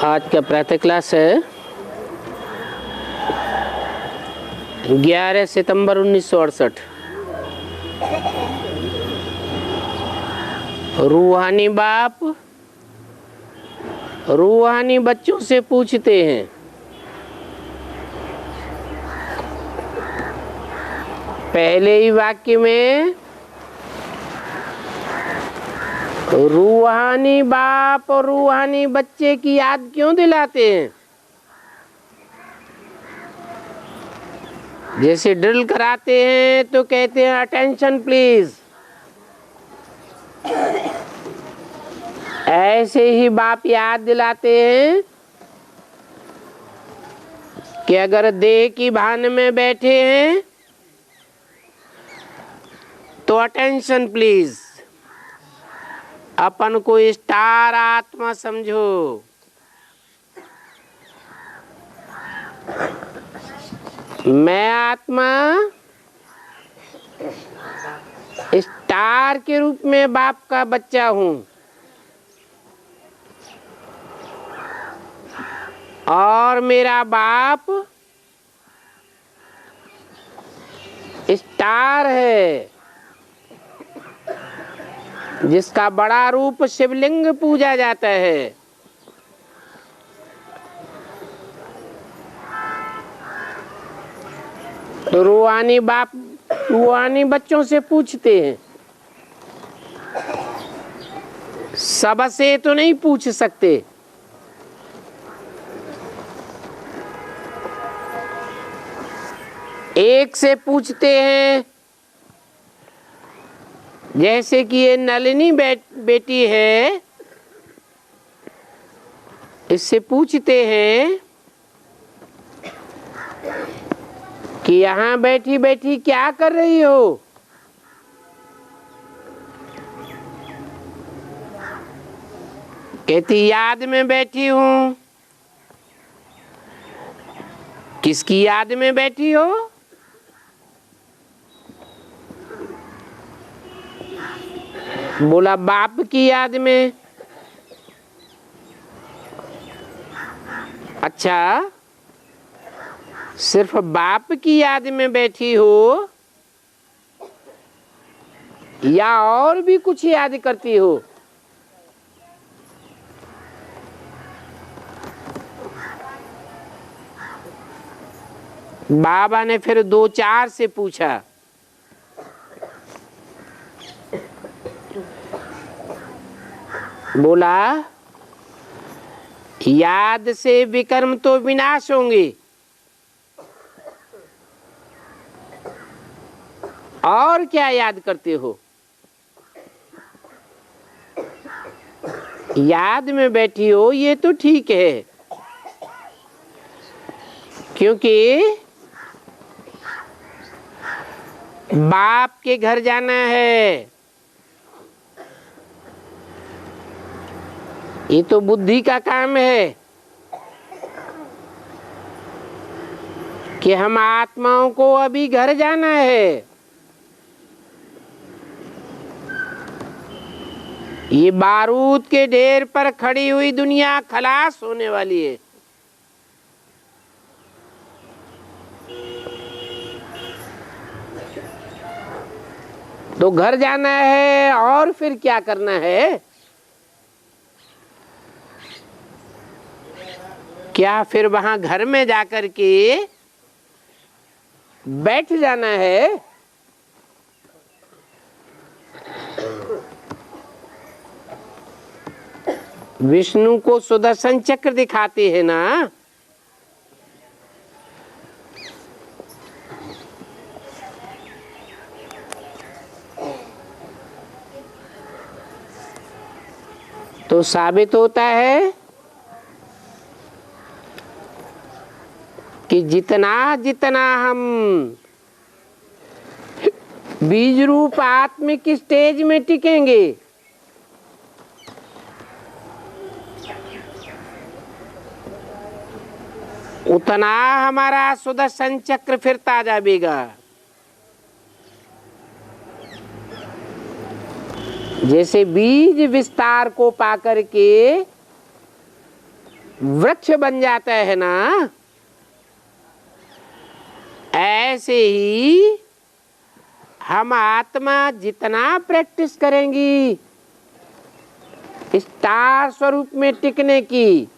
आज का प्रातः क्लास है 11 सितंबर 1968। रूहानी बाप रूहानी बच्चों से पूछते हैं, पहले ही वाक्य में रूहानी बाप और रूहानी बच्चे की याद क्यों दिलाते हैं? जैसे ड्रिल कराते हैं तो कहते हैं अटेंशन प्लीज। ऐसे ही बाप याद दिलाते हैं कि अगर देह की भान में बैठे हैं तो अटेंशन प्लीज, अपन को स्टार आत्मा समझो। मैं आत्मा स्टार के रूप में बाप का बच्चा हूं और मेरा बाप स्टार है जिसका बड़ा रूप शिवलिंग पूजा जाता है। तो रूहानी बाप रूहानी बच्चों से पूछते हैं, सबसे तो नहीं पूछ सकते, एक से पूछते हैं। जैसे कि ये नलिनी बेटी है, इससे पूछते हैं कि यहाँ बैठी बैठी क्या कर रही हो? कहती याद में बैठी हूँ। किसकी याद में बैठी हो? बोला बाप की याद में। अच्छा, सिर्फ बाप की याद में बैठी हो या और भी कुछ याद करती हो? बाबा ने फिर 2-4 से पूछा। बोला याद से विकर्म तो विनाश होंगे, और क्या याद करते हो? याद में बैठी हो ये तो ठीक है, क्योंकि बाप के घर जाना है। ये तो बुद्धि का काम है कि हम आत्माओं को अभी घर जाना है। ये बारूद के ढेर पर खड़ी हुई दुनिया खलास होने वाली है। तो घर जाना है और फिर क्या करना है? क्या फिर वहां घर में जाकर के बैठ जाना है? विष्णु को सुदर्शन चक्र दिखाते हैं ना, तो साबित होता है कि जितना जितना हम बीज रूप आत्मिक स्टेज में टिकेंगे, उतना हमारा सुदर्शन चक्र फिरता जाएगा। जैसे बीज विस्तार को पाकर के वृक्ष बन जाता है ना, ऐसे ही हम आत्मा जितना प्रैक्टिस करेंगी स्टार स्वरूप में टिकने की,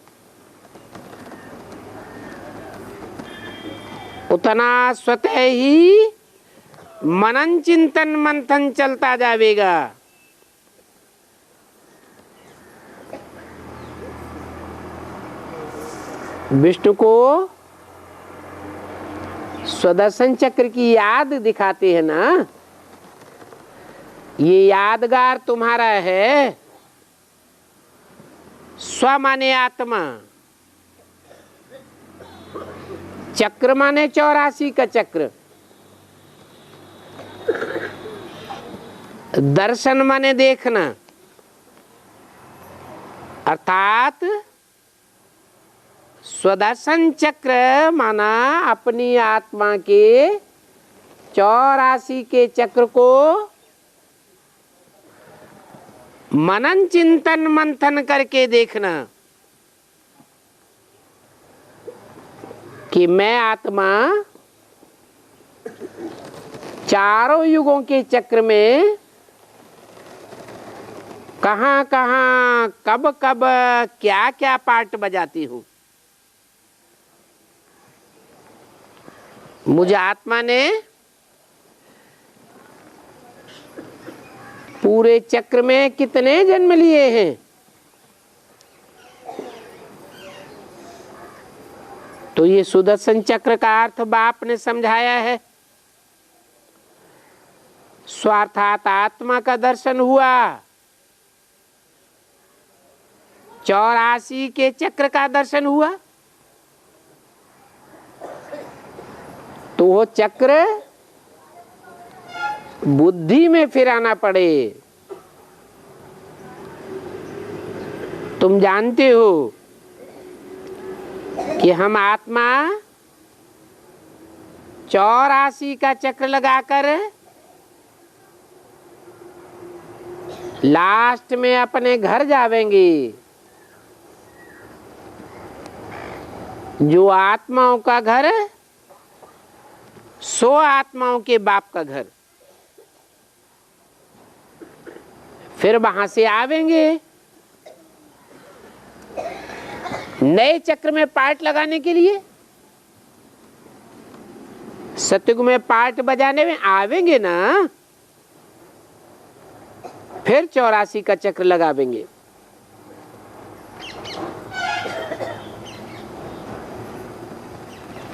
उतना स्वतः ही मनन चिंतन मंथन चलता जाएगा। विष्णु को सुदर्शन चक्र की याद दिखाते हैं ना, ये यादगार तुम्हारा है। स्व माने आत्मा, चक्र माने 84 का चक्र, दर्शन माने देखना, अर्थात स्वदर्शन चक्र माना अपनी आत्मा के 84 के चक्र को मनन चिंतन मंथन करके देखना कि मैं आत्मा चारों युगों के चक्र में कहाँ कहाँ कब कब क्या क्या पार्ट बजाती हूँ। मुझे आत्मा ने पूरे चक्र में कितने जन्म लिए हैं, तो ये सुदर्शन चक्र का अर्थ बाप ने समझाया है। स्वार्थात आत्मा का दर्शन हुआ, 84 के चक्र का दर्शन हुआ, तो वो चक्र बुद्धि में फिर आना पड़े। तुम जानते हो कि हम आत्मा 84 का चक्र लगाकर लास्ट में अपने घर जावेंगे। जो आत्माओं का घर, सो आत्माओं के बाप का घर। फिर वहां से आवेंगे नए चक्र में पार्ट लगाने के लिए। सतयुग में पार्ट बजाने में आवेंगे ना, फिर 84 का चक्र लगावेंगे।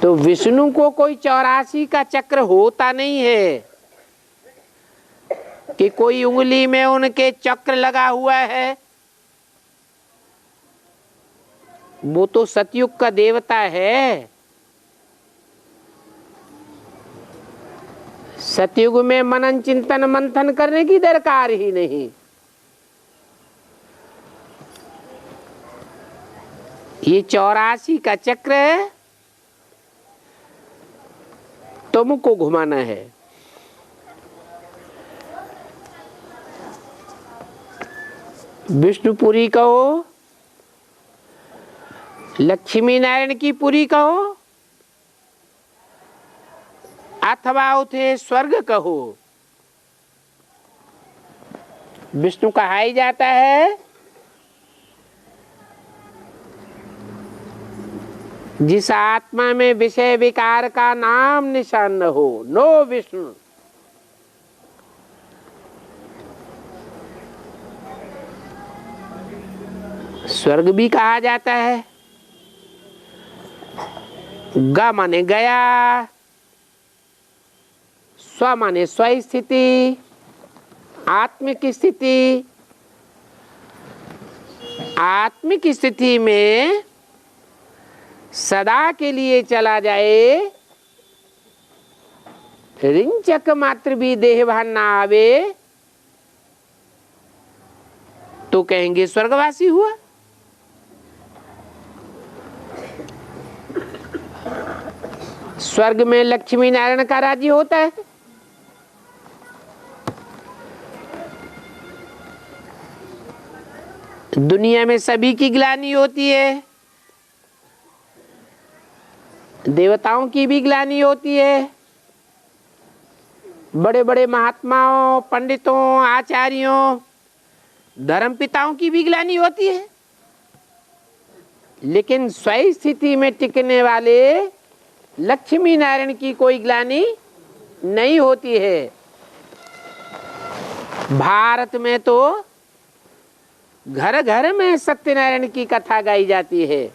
तो विष्णु को कोई 84 का चक्र होता नहीं है कि कोई उंगली में उनके चक्र लगा हुआ है। वो तो सतयुग का देवता है। सतयुग में मनन चिंतन मंथन करने की दरकार ही नहीं। ये 84 का चक्र तुमको घुमाना है। विष्णुपुरी कहो, लक्ष्मी नारायण की पुरी कहो, अथवा उसे स्वर्ग कहो, विष्णु कहा ही जाता है जिस आत्मा में विषय विकार का नाम निशान न हो, नो विष्णु। स्वर्ग भी कहा जाता है। ग माने गया, स्व माने स्व स्थिति, आत्मिक स्थिति। आत्मिक स्थिति में सदा के लिए चला जाए, रिंचक मात्र भी देहभान ना आवे, तो कहेंगे स्वर्गवासी हुआ। स्वर्ग में लक्ष्मी नारायण का राज्य होता है। दुनिया में सभी की ग्लानि होती है, देवताओं की भी ग्लानि होती है, बड़े बड़े महात्माओं, पंडितों, आचार्यों, धर्मपिताओं की भी ग्लानि होती है। लेकिन स्वयं स्थिति में टिकने वाले लक्ष्मी नारायण की कोई ग्लानि नहीं होती है। भारत में तो घर घर में सत्यनारायण की कथा गाई जाती है।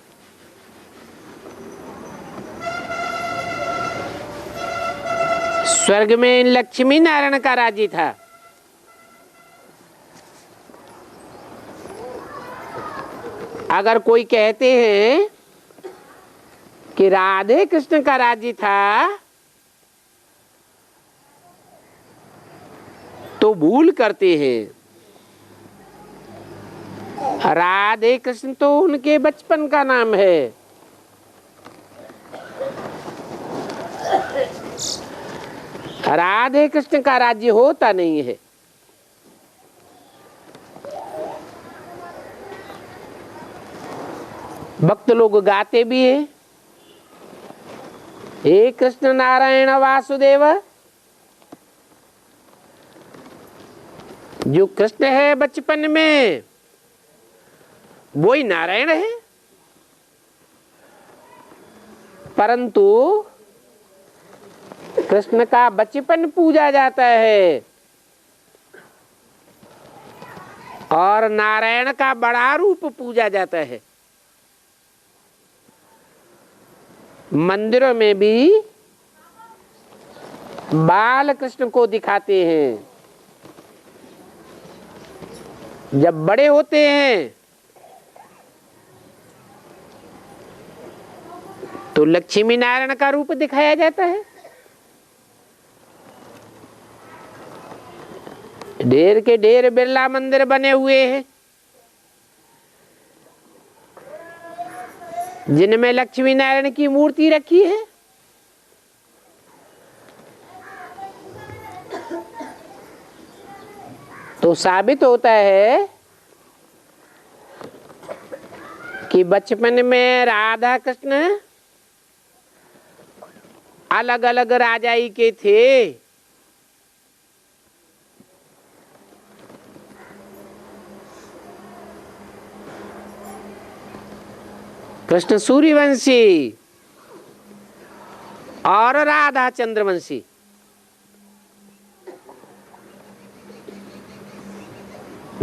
स्वर्ग में लक्ष्मी नारायण का राज्य था। अगर कोई कहते हैं कि राधे कृष्ण का राज्य था, तो भूल करते हैं। राधे कृष्ण तो उनके बचपन का नाम है। राधे कृष्ण का राज्य होता नहीं है। भक्त लोग गाते भी हैं, हे कृष्ण नारायण वासुदेव। जो कृष्ण है बचपन में, वो ही नारायण है। परंतु कृष्ण का बचपन पूजा जाता है और नारायण का बड़ा रूप पूजा जाता है। मंदिरों में भी बाल कृष्ण को दिखाते हैं। जब बड़े होते हैं तो लक्ष्मी नारायण का रूप दिखाया जाता है। ढेर के ढेर बिरला मंदिर बने हुए हैं जिनमें लक्ष्मी नारायण की मूर्ति रखी है। तो साबित होता है कि बचपन में राधा कृष्ण अलग अलग राजाई के थे। कृष्ण सूर्यवंशी और राधा चंद्रवंशी।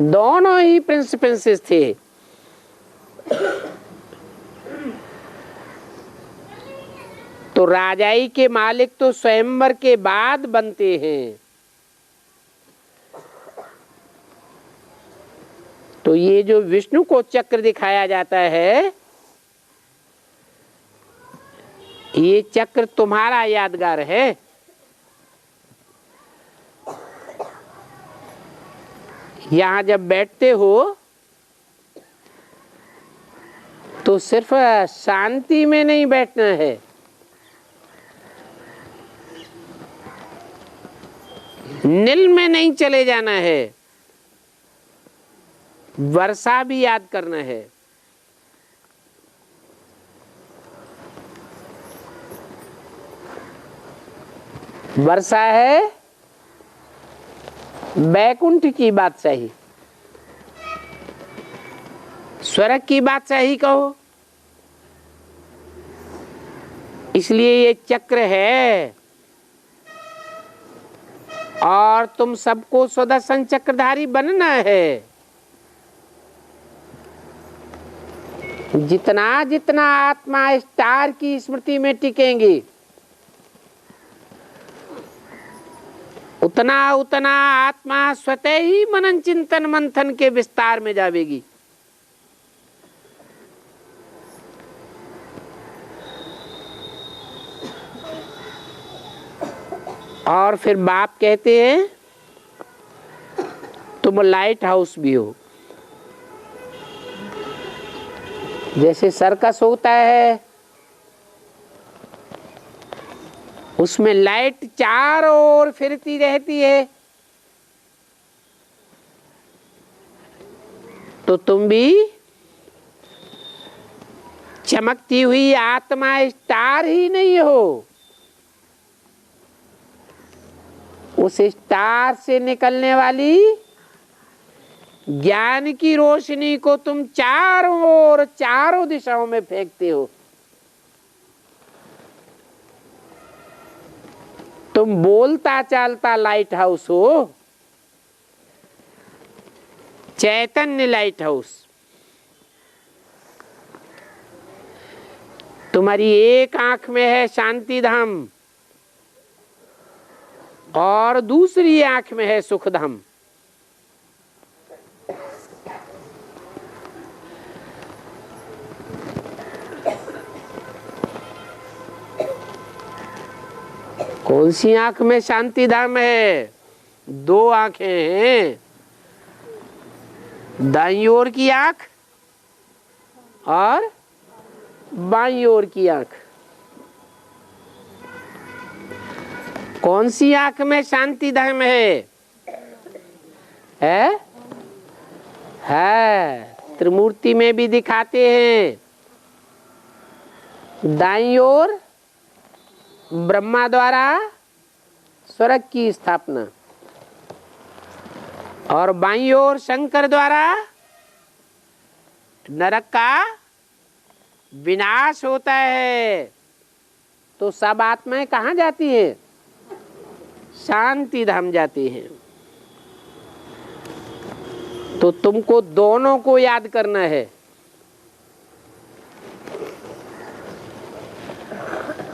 दोनों ही प्रिंस प्रिंसेस थे। तो राजाई के मालिक तो स्वयंवर के बाद बनते हैं। तो ये जो विष्णु को चक्र दिखाया जाता है, ये चक्र तुम्हारा यादगार है। यहां जब बैठते हो तो सिर्फ शांति में नहीं बैठना है, नील में नहीं चले जाना है, वर्षा भी याद करना है। वर्षा है बैकुंठ की बादशाही, स्वर्ग की बादशाही कहो। इसलिए ये चक्र है और तुम सबको सुदर्शन चक्रधारी बनना है। जितना जितना आत्मा स्टार की स्मृति में टिकेंगी, उतना उतना आत्मा स्वतः ही मनन चिंतन मंथन के विस्तार में जावेगी। और फिर बाप कहते हैं तुम लाइट हाउस भी हो। जैसे सर्कस होता है, उसमें लाइट चारों ओर फिरती रहती है। तो तुम भी चमकती हुई आत्मा स्टार ही नहीं हो, उस स्टार से निकलने वाली ज्ञान की रोशनी को तुम चारों ओर चारों दिशाओं में फेंकते हो। तुम बोलता चालता लाइट हाउस हो, चैतन्य लाइट हाउस। तुम्हारी एक आंख में है शांति धाम और दूसरी आंख में है सुख धाम। कौन सी आंख में शांति धाम है? दो आंखें हैं, दाईं ओर की आंख और बाईं ओर की आंख। कौन सी आंख में शांति धाम है? त्रिमूर्ति में भी दिखाते हैं। दाईं ओर ब्रह्मा द्वारा स्वर्ग की स्थापना और बाईं ओर शंकर द्वारा नरक का विनाश होता है। तो सब आत्माएं कहाँ जाती हैं? शांति धाम जाती हैं। तो तुमको दोनों को याद करना है।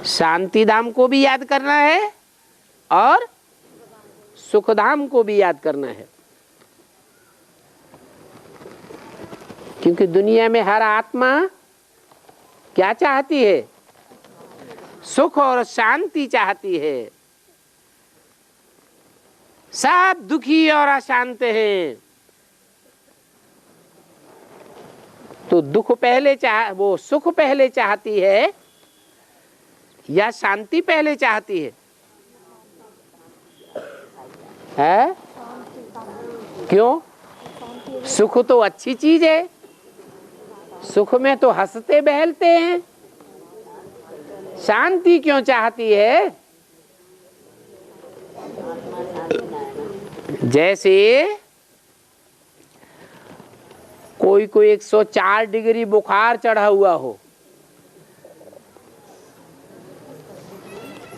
शांति धाम को भी याद करना है और सुख धाम को भी याद करना है, क्योंकि दुनिया में हर आत्मा क्या चाहती है? सुख और शांति चाहती है। सब दुखी और अशांत हैं। तो वो सुख पहले चाहती है या शांति पहले चाहती है? क्यों? सुख तो अच्छी चीज है, सुख में तो हंसते बहलते हैं। शांति क्यों चाहती है? जैसे कोई 104 डिग्री बुखार चढ़ा हुआ हो,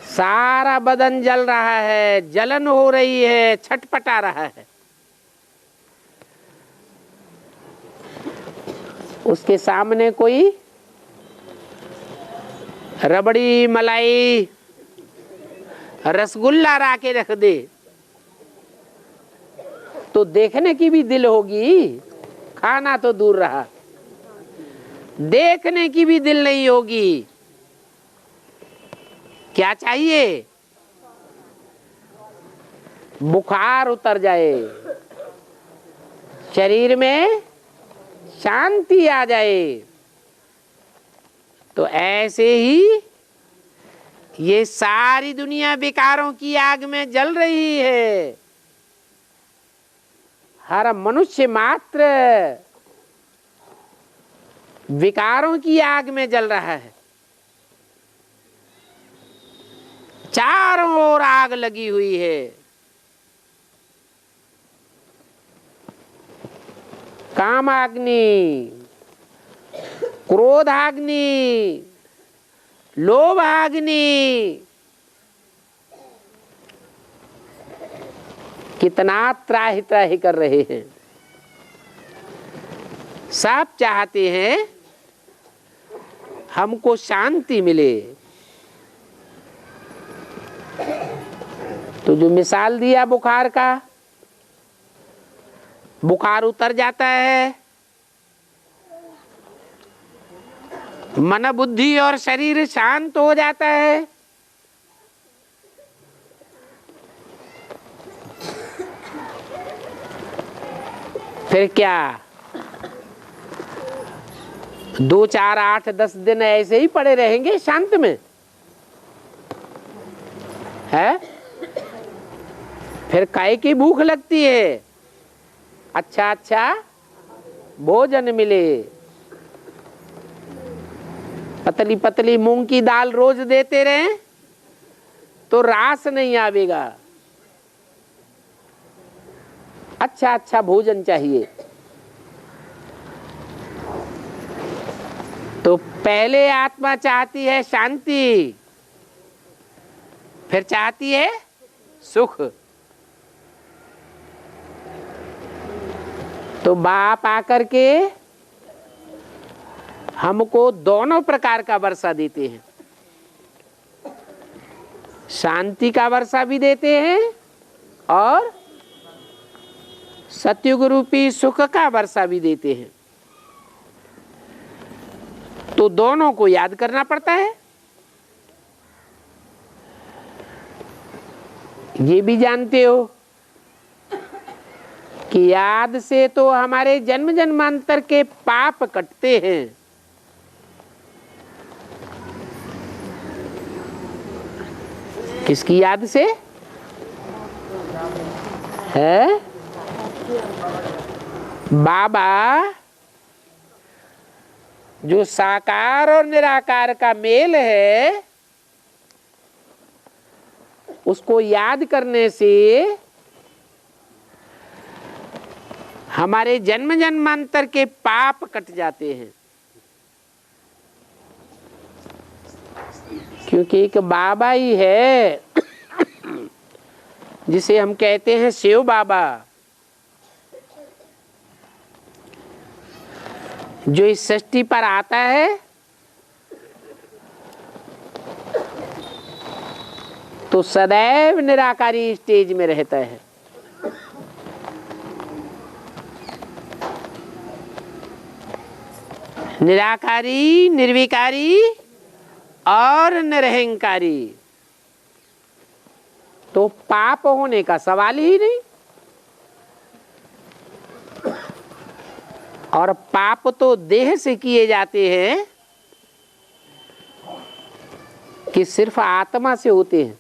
सारा बदन जल रहा है, जलन हो रही है, छटपटा रहा है। उसके सामने कोई रबड़ी मलाई रसगुल्ला ला के रख दे तो देखने की भी दिल होगी, खाना तो दूर रहा, देखने की भी दिल नहीं होगी। क्या चाहिए? बुखार उतर जाए, शरीर में शांति आ जाए। तो ऐसे ही ये सारी दुनिया विकारों की आग में जल रही है। हर मनुष्य मात्र विकारों की आग में जल रहा है। चारों ओर आग लगी हुई है। कामाग्नि, क्रोधाग्नि, लोभाग्नि, कितना त्राहि त्राहि कर रहे हैं। सब चाहते हैं हमको शांति मिले। तो जो मिसाल दिया बुखार का, बुखार उतर जाता है, मन बुद्धि और शरीर शांत हो जाता है। फिर क्या 2, 4, 8, 10 दिन ऐसे ही पड़े रहेंगे शांत में? है? फिर काहे की भूख लगती है? अच्छा भोजन मिले। पतली पतली मूंग की दाल रोज देते रहे तो रास नहीं आवेगा। अच्छा अच्छा भोजन चाहिए। तो पहले आत्मा चाहती है शांति, फिर चाहती है सुख। तो बाप आकर के हमको दोनों प्रकार का वर्षा देते हैं। शांति का वर्षा भी देते हैं और सतयुग रूपी सुख का वर्षा भी देते हैं। तो दोनों को याद करना पड़ता है। ये भी जानते हो कि याद से तो हमारे जन्म जन्मांतर के पाप कटते हैं। किसकी याद से है? बाबा जो साकार और निराकार का मेल है, उसको याद करने से हमारे जन्म जन्मांतर के पाप कट जाते हैं। क्योंकि एक बाबा ही है जिसे हम कहते हैं शिव बाबा, जो इस सृष्टि पर आता है तो सदैव निराकारी स्टेज में रहता है। निराकारी, निर्विकारी और निरहंकारी। तो पाप होने का सवाल ही नहीं। और पाप तो देह से किए जाते हैं कि सिर्फ आत्मा से होते हैं।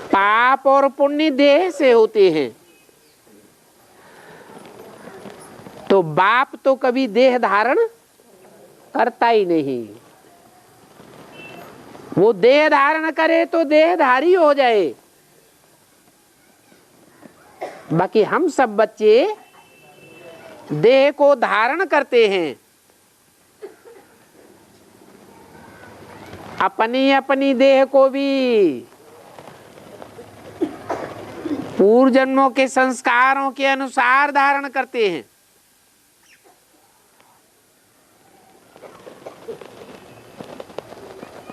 पाप और पुण्य देह से होते हैं। तो बाप तो कभी देह धारण करता ही नहीं। वो देह धारण करे तो देहधारी हो जाए। बाकी हम सब बच्चे देह को धारण करते हैं। अपनी अपनी देह को भी पूर्व जन्मों के संस्कारों के अनुसार धारण करते हैं।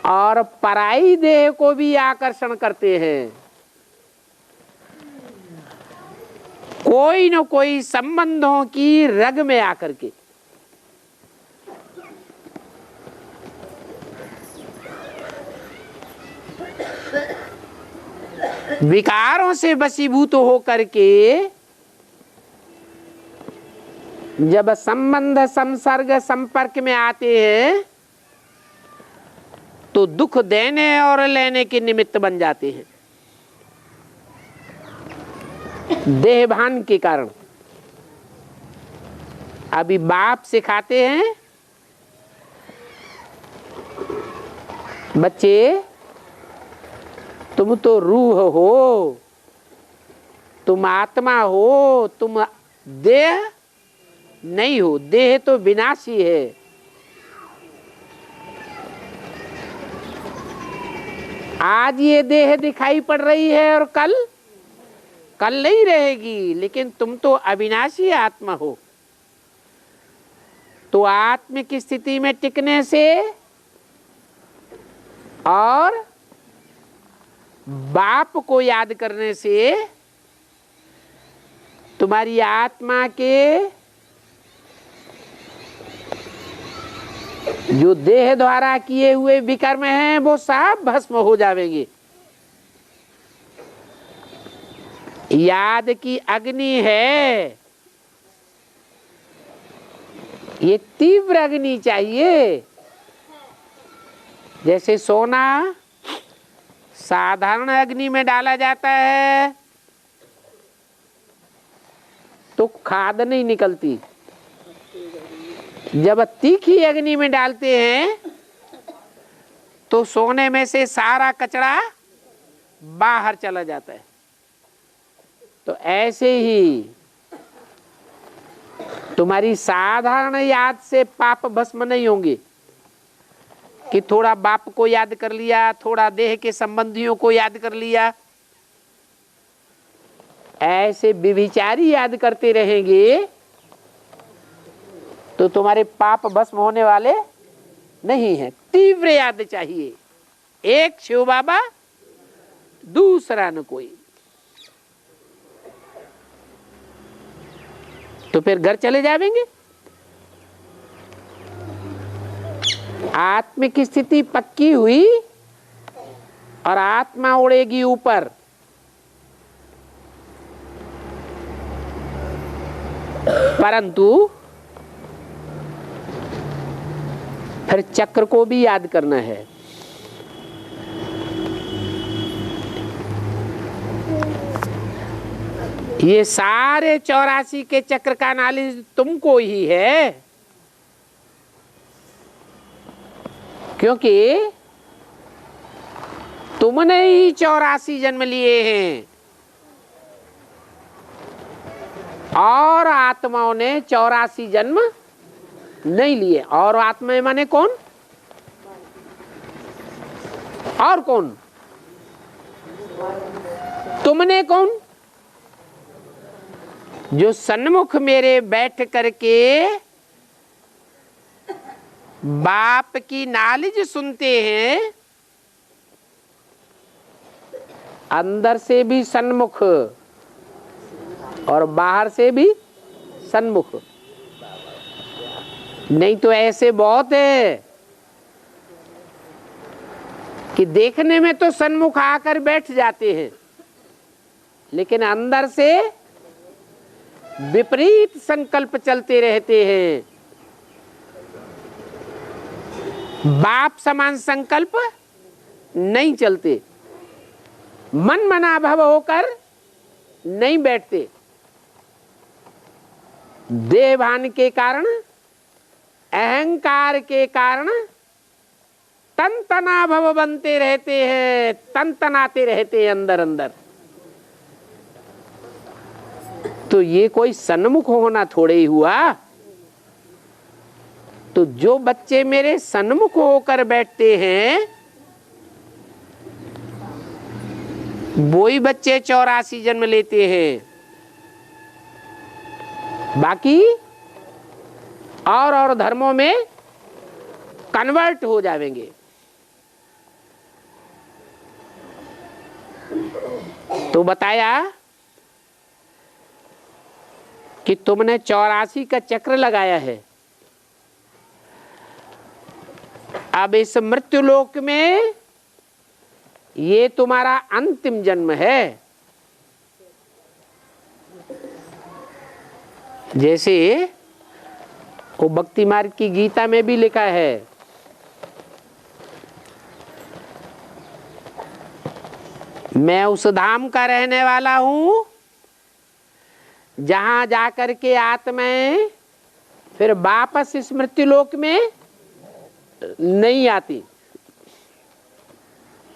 और पराई देह को भी आकर्षण करते हैं। कोई न कोई संबंधों की रग में आकर के। विकारों से वशीभूत होकर के जब संबंध, संसर्ग, संपर्क में आते हैं तो दुख देने और लेने के निमित्त बन जाते हैं, देहभान के कारण। अभी बाप सिखाते हैं, बच्चे तुम तो रूह हो, तुम आत्मा हो, तुम देह नहीं हो। देह तो विनाशी है। आज ये देह दिखाई पड़ रही है और कल नहीं रहेगी, लेकिन तुम तो अविनाशी आत्मा हो। तो आत्मिक स्थिति में टिकने से और बाप को याद करने से तुम्हारी आत्मा के जो देह द्वारा किए हुए विकर्म हैं वो सब भस्म हो जाएंगे। याद की अग्नि है, ये तीव्र अग्नि चाहिए। जैसे सोना साधारण अग्नि में डाला जाता है तो खाद नहीं निकलती। जब तीखी अग्नि में डालते हैं तो सोने में से सारा कचरा बाहर चला जाता है। तो ऐसे ही तुम्हारी साधारण याद से पाप भस्म नहीं होंगे कि थोड़ा बाप को याद कर लिया, थोड़ा देह के संबंधियों को याद कर लिया। ऐसे व्यभिचारी याद करते रहेंगे तो तुम्हारे पाप भस्म होने वाले नहीं है। तीव्र याद चाहिए, एक शिव बाबा, दूसरा न कोई। तो फिर घर चले जाएंगे। आत्मिक स्थिति पक्की हुई और आत्मा उड़ेगी ऊपर। परंतु फिर चक्र को भी याद करना है। ये सारे 84 के चक्र का नॉलेज तुमको ही है, क्योंकि तुमने ही 84 जन्म लिए हैं और आत्माओं ने 84 जन्म नहीं लिए। और आत्मा माने कौन? और कौन? तुमने कौन? जो सन्मुख मेरे बैठ करके बाप की नॉलेज सुनते हैं, अंदर से भी सन्मुख और बाहर से भी सन्मुख। नहीं तो ऐसे बहुत है कि देखने में तो सन्मुख आकर बैठ जाते हैं, लेकिन अंदर से विपरीत संकल्प चलते रहते हैं। बाप समान संकल्प नहीं चलते, मन मना भव होकर नहीं बैठते। देहभान के कारण, अहंकार के कारण तन तना भव बनते रहते हैं, तन तनाते रहते हैं अंदर अंदर। तो ये कोई सन्मुख होना थोड़े ही हुआ। तो जो बच्चे मेरे सन्मुख होकर बैठते हैं वो ही बच्चे 84 जन्म लेते हैं। बाकी और धर्मों में कन्वर्ट हो जाएंगे। तो बताया कि तुमने 84 का चक्र लगाया है। अब इस मृत्युलोक में ये तुम्हारा अंतिम जन्म है। जैसे वो भक्ति मार्ग की गीता में भी लिखा है, मैं उस धाम का रहने वाला हूं जहां जाकर के आत्माएं फिर वापस इस मृत्युलोक में नहीं आती।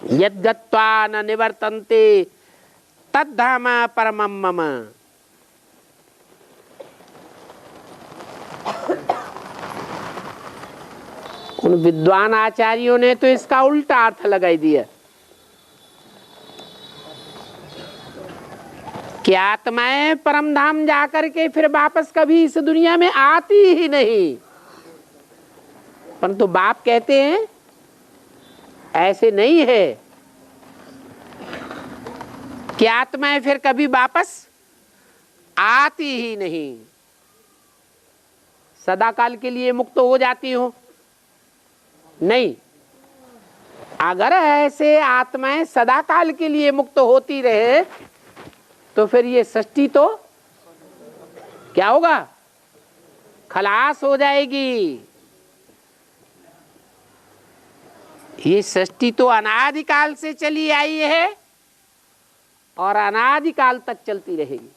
यद् गत्वा न निवर्तन्ते तद्धाम परमं मम। उन विद्वान आचार्यों ने तो इसका उल्टा अर्थ लगाई दिया कि आत्माएं परम धाम जाकर के फिर वापस कभी इस दुनिया में आती ही नहीं। परंतु बाप कहते हैं ऐसे नहीं है कि आत्माएं फिर कभी वापस आती ही नहीं, सदाकाल के लिए मुक्त हो जाती हो। नहीं, अगर ऐसे आत्माएं सदाकाल के लिए मुक्त होती रहे तो फिर ये सृष्टि तो क्या होगा? खलास हो जाएगी। ये सृष्टि तो अनादिकाल से चली आई है और अनादिकाल तक चलती रहेगी।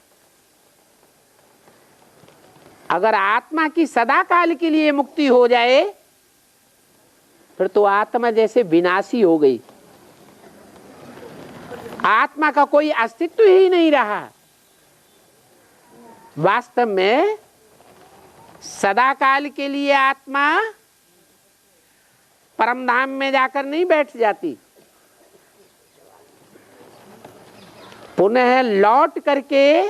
अगर आत्मा की सदा काल के लिए मुक्ति हो जाए फिर तो आत्मा जैसे विनाशी हो गई, आत्मा का कोई अस्तित्व ही नहीं रहा। वास्तव में सदा काल के लिए आत्मा परम धाम में जाकर नहीं बैठ जाती, पुनः लौट करके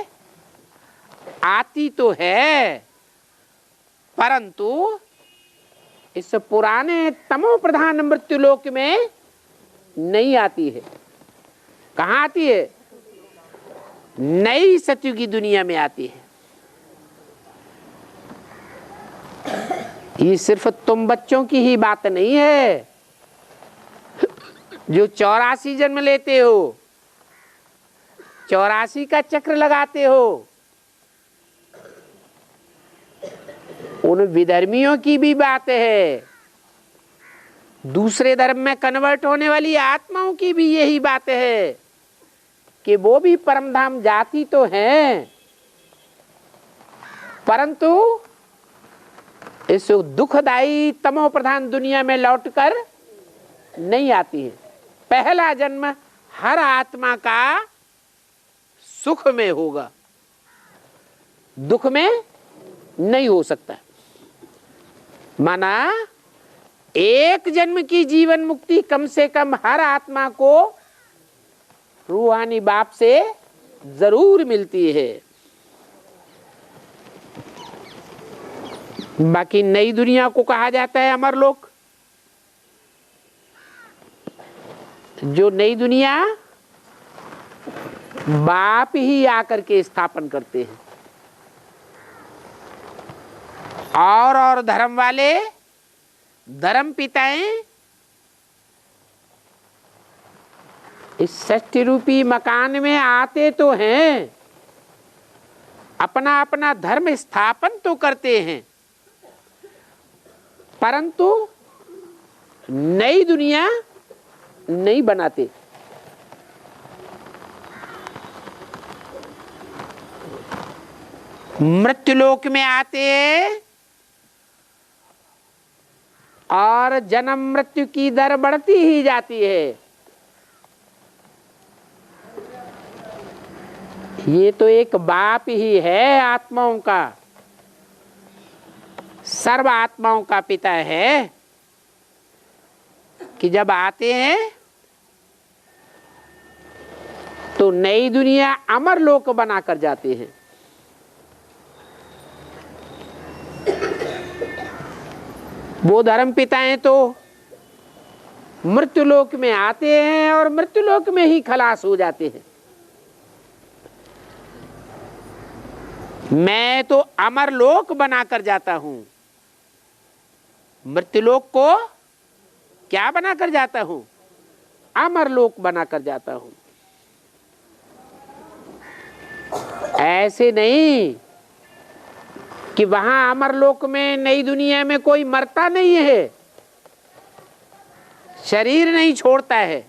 आती तो है, परंतु इस पुराने तमो प्रधान मृत्युलोक में नहीं आती है। कहाँ आती है? नई सतयुगी दुनिया में आती है। ये सिर्फ तुम बच्चों की ही बात नहीं है जो 84 जन्म लेते हो, 84 का चक्र लगाते हो, उन विधर्मियों की भी बात है, दूसरे धर्म में कन्वर्ट होने वाली आत्माओं की भी यही बात है कि वो भी परम धाम जाती तो हैं, परंतु इस दुखदायी तमो प्रधान दुनिया में लौटकर नहीं आती है। पहला जन्म हर आत्मा का सुख में होगा, दुख में नहीं हो सकता। माना एक जन्म की जीवन मुक्ति कम से कम हर आत्मा को रूहानी बाप से जरूर मिलती है। बाकी नई दुनिया को कहा जाता है अमरलोक। जो नई दुनिया बाप ही आकर के स्थापन करते हैं, और धर्म वाले धर्म पिताएं इस षष्ठी रूपी मकान में आते तो हैं, अपना अपना धर्म स्थापन तो करते हैं, परंतु नई दुनिया नहीं बनाते। मृत्युलोक में आते हैं और जन्म मृत्यु की दर बढ़ती ही जाती है। ये तो एक बाप ही है आत्माओं का, सर्व आत्माओं का पिता है कि जब आते हैं तो नई दुनिया अमर लोक बनाकर जाते हैं। वो धर्म पिताएं तो मृत्युलोक में आते हैं और मृत्युलोक में ही खलास हो जाते हैं। मैं तो अमर लोक बनाकर जाता हूं, मृत्युलोक को क्या बनाकर जाता हूं? अमर लोक बनाकर जाता हूं। ऐसे नहीं कि वहां अमरलोक में नई दुनिया में कोई मरता नहीं है, शरीर नहीं छोड़ता है।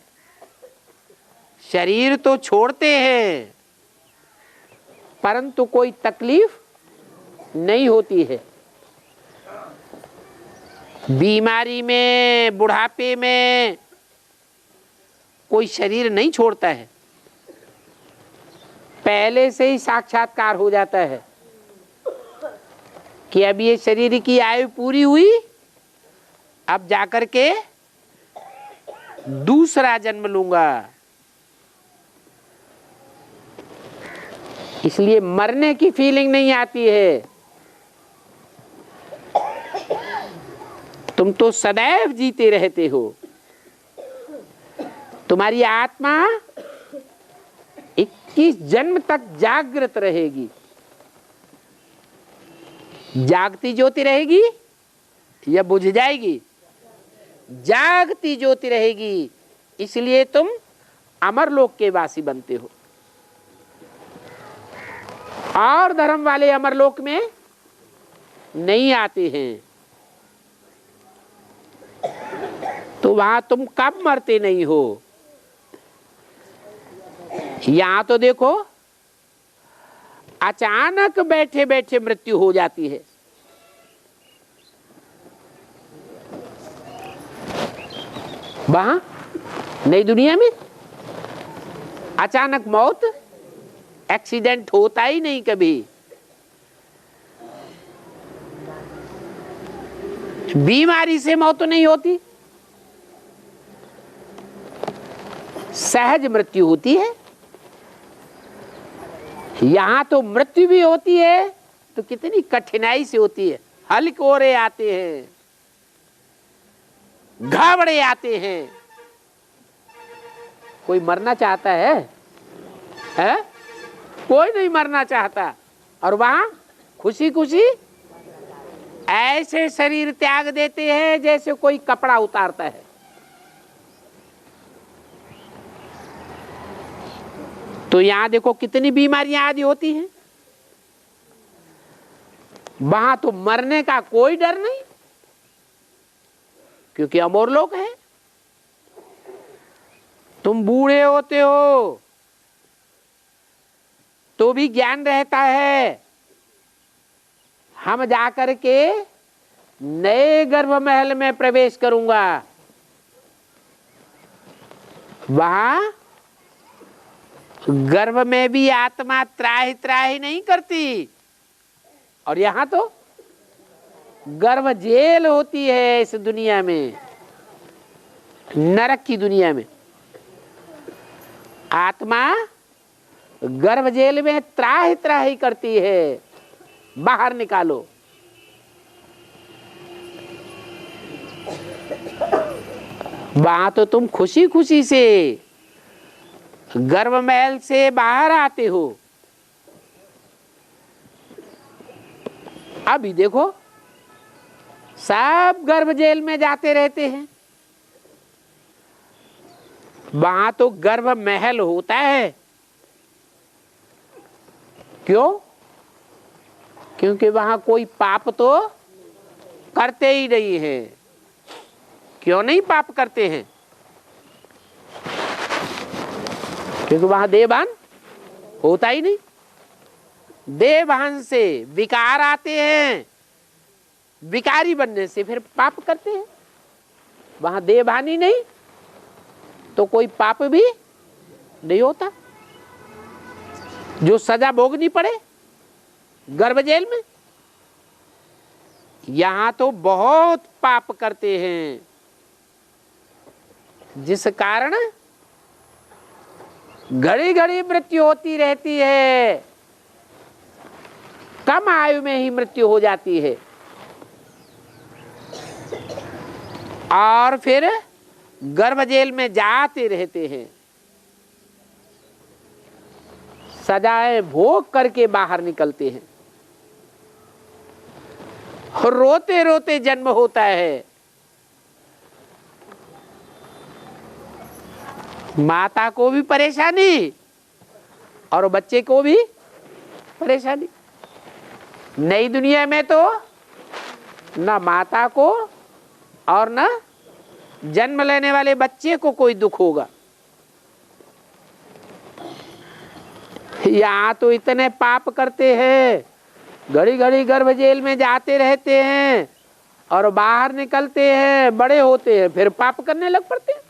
शरीर तो छोड़ते हैं परंतु कोई तकलीफ नहीं होती है। बीमारी में, बुढ़ापे में कोई शरीर नहीं छोड़ता है, पहले से ही साक्षात्कार हो जाता है कि अब ये शरीर की आयु पूरी हुई, अब जाकर के दूसरा जन्म लूंगा। इसलिए मरने की फीलिंग नहीं आती है। तुम तो सदैव जीते रहते हो। तुम्हारी आत्मा 21 जन्म तक जागृत रहेगी। जागती ज्योति रहेगी या बुझ जाएगी? जागती ज्योति रहेगी, इसलिए तुम अमरलोक के वासी बनते हो। और धर्म वाले अमरलोक में नहीं आते हैं, तो वहां तुम कब मरते नहीं हो। यहां तो देखो अचानक बैठे बैठे मृत्यु हो जाती है। वहां नई दुनिया में अचानक मौत, एक्सीडेंट होता ही नहीं कभी। बीमारी से मौत तो नहीं होती, सहज मृत्यु होती है। यहां तो मृत्यु भी होती है तो कितनी कठिनाई से होती है। हलकोरे आते हैं, घावड़े आते हैं। कोई मरना चाहता है? कोई नहीं मरना चाहता। और वहां खुशी खुशी ऐसे शरीर त्याग देते हैं जैसे कोई कपड़ा उतारता है। तो यहां देखो कितनी बीमारियां आदि होती हैं। वहां तो मरने का कोई डर नहीं, क्योंकि अमर लोक है। तुम बूढ़े होते हो तो भी ज्ञान रहता है। हम जाकर के नए गर्भ महल में प्रवेश करूंगा। वहां गर्भ में भी आत्मा त्राहि त्राहि नहीं करती, और यहां तो गर्भ जेल होती है। इस दुनिया में, नरक की दुनिया में आत्मा गर्भ जेल में त्राहि त्राहि करती है, बाहर निकालो। वहां तो तुम खुशी खुशी से गर्भ महल से बाहर आते हो। अभी देखो सब गर्भ जेल में जाते रहते हैं। वहां तो गर्भ महल होता है। क्यों? क्योंकि वहां कोई पाप तो करते ही नहीं है। क्यों नहीं पाप करते हैं? क्योंकि वहां देहभान होता ही नहीं। देहभान से विकार आते हैं, विकारी बनने से फिर पाप करते हैं। वहां देहभान ही नहीं तो कोई पाप भी नहीं होता। जो सजा भोगनी पड़े गर्भ जेल में, यहां तो बहुत पाप करते हैं, जिस कारण घड़ी घड़ी मृत्यु होती रहती है। कम आयु में ही मृत्यु हो जाती है, और फिर गर्भ जेल में जाते रहते हैं। सजाएं भोग करके बाहर निकलते हैं। रोते रोते जन्म होता है। माता को भी परेशानी और बच्चे को भी परेशानी। नई दुनिया में तो न माता को और न जन्म लेने वाले बच्चे को कोई दुख होगा। यहाँ तो इतने पाप करते हैं, घड़ी घड़ी गर्भ जेल में जाते रहते हैं और बाहर निकलते हैं, बड़े होते हैं, फिर पाप करने लग पड़ते हैं।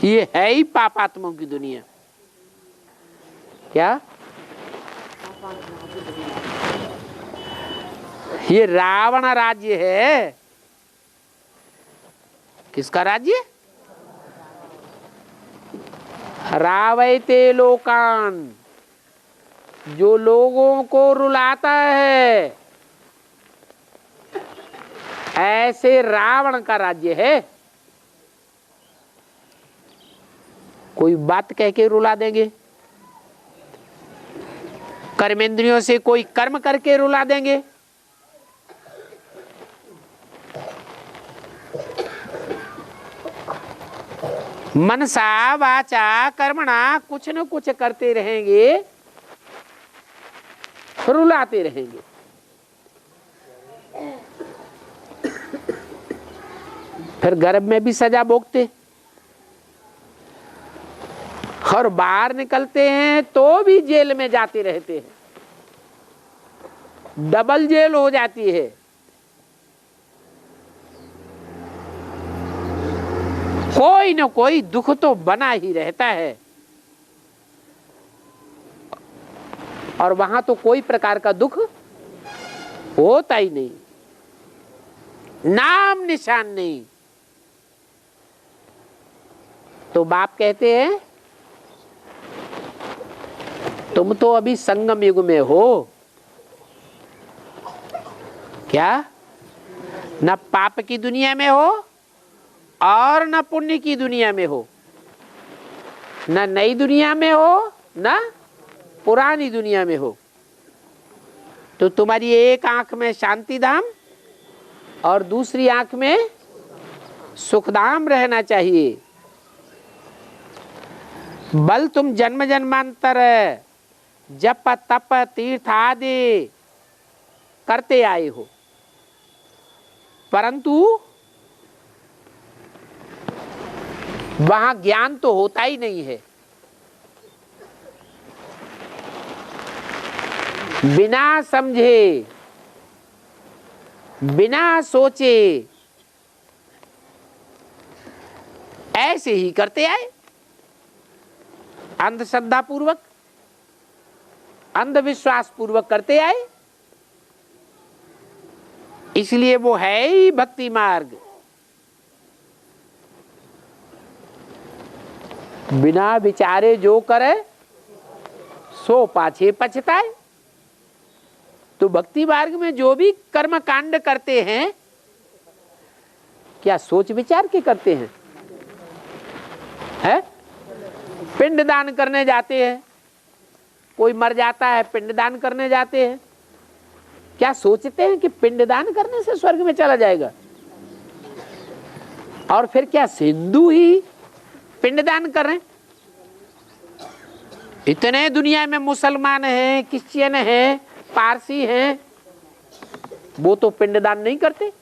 ये है ही पापात्माओं की दुनिया। क्या? ये रावण राज्य है। किसका राज्य? रावयते लोकान, जो लोगों को रुलाता है, ऐसे रावण का राज्य है। कोई बात कह के रुला देंगे, कर्मेंद्रियों से कोई कर्म करके रुला देंगे। मनसा वाचा कर्मणा कुछ न कुछ करते रहेंगे, रुलाते रहेंगे। फिर गर्भ में भी सजा भोगते। और बाहर निकलते हैं तो भी जेल में जाते रहते हैं, डबल जेल हो जाती है। कोई न कोई दुख तो बना ही रहता है, और वहां तो कोई प्रकार का दुख होता ही नहीं, नाम निशान नहीं। तो बाप कहते हैं तुम तो अभी संगम युग में हो, क्या न पाप की दुनिया में हो और न पुण्य की दुनिया में हो, न नई दुनिया में हो न पुरानी दुनिया में हो। तो तुम्हारी एक आंख में शांति धाम और दूसरी आंख में सुखधाम रहना चाहिए। बल तुम जन्म जन्मांतर जप तप तीर्थ आदि करते आए हो, परंतु वहां ज्ञान तो होता ही नहीं है। बिना समझे, बिना सोचे ऐसे ही करते आए, अंधश्रद्धा पूर्वक, अंधविश्वास पूर्वक करते आए। इसलिए वो है ही भक्ति मार्ग। बिना विचारे जो करे सो पाछे पछताए। तो भक्ति मार्ग में जो भी कर्म कांड करते हैं, क्या सोच विचार के करते हैं? है? पिंड दान करने जाते हैं, कोई मर जाता है पिंड दान करने जाते हैं, क्या सोचते हैं कि पिंड दान करने से स्वर्ग में चला जाएगा? और फिर क्या सिंधु ही पिंड दान कर रहे हैं? इतने दुनिया में मुसलमान हैं, क्रिश्चियन हैं, पारसी हैं, वो तो पिंडदान नहीं करते।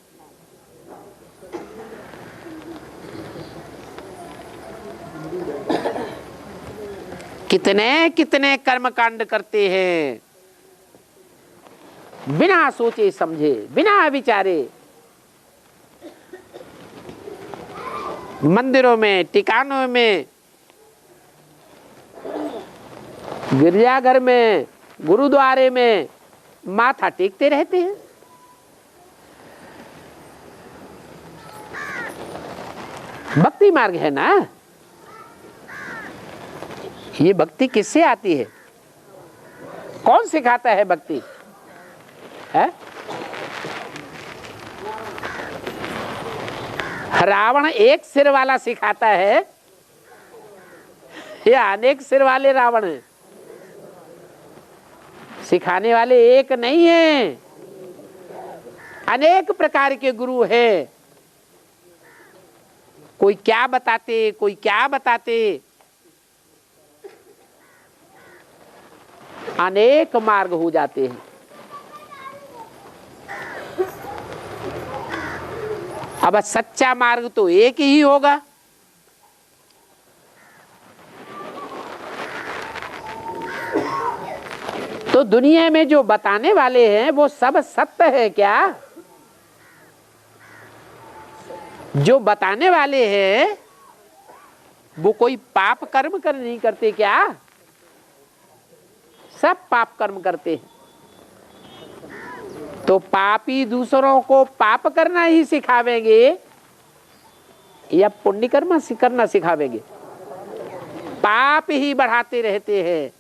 कितने कितने कर्मकांड करते हैं बिना सोचे समझे, बिना विचारे। मंदिरों में, टिकानों में, गिरजाघर में, गुरुद्वारे में माथा टेकते रहते हैं। भक्ति मार्ग है ना। ये भक्ति किससे आती है? कौन सिखाता है भक्ति? है? रावण एक सिर वाला सिखाता है या अनेक सिर वाले रावण हैं? सिखाने वाले एक नहीं है, अनेक प्रकार के गुरु हैं। कोई क्या बताते, कोई क्या बताते, अनेक मार्ग हो जाते हैं। अब सच्चा मार्ग तो एक ही होगा। तो दुनिया में जो बताने वाले हैं वो सब सत्य है क्या? जो बताने वाले हैं वो कोई पाप कर्म कर नहीं करते क्या? सब पाप कर्म करते हैं। तो पापी दूसरों को पाप करना ही सिखावेंगे या पुण्य कर्म करना सिखावेंगे? पाप ही बढ़ाते रहते हैं।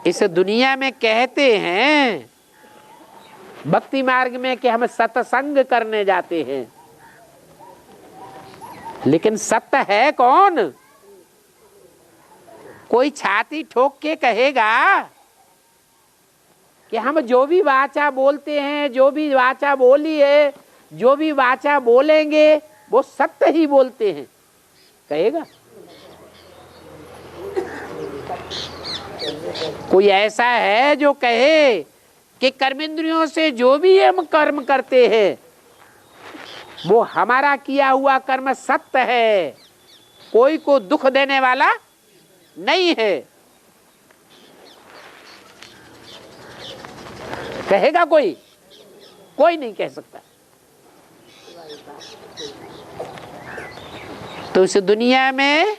इस दुनिया में कहते हैं भक्ति मार्ग में कि हम सत्संग करने जाते हैं, लेकिन सत्य है कौन? कोई छाती ठोक के कहेगा कि हम जो भी वाचा बोलते हैं, जो भी वाचा बोली है, जो भी वाचा बोलेंगे वो सत्य ही बोलते हैं, कहेगा? कोई ऐसा है जो कहे कि कर्मेंद्रियों से जो भी हम कर्म करते हैं वो हमारा किया हुआ कर्म सत्य है, कोई को दुख देने वाला नहीं है। कहेगा कोई? कोई नहीं कह सकता। तो इस दुनिया में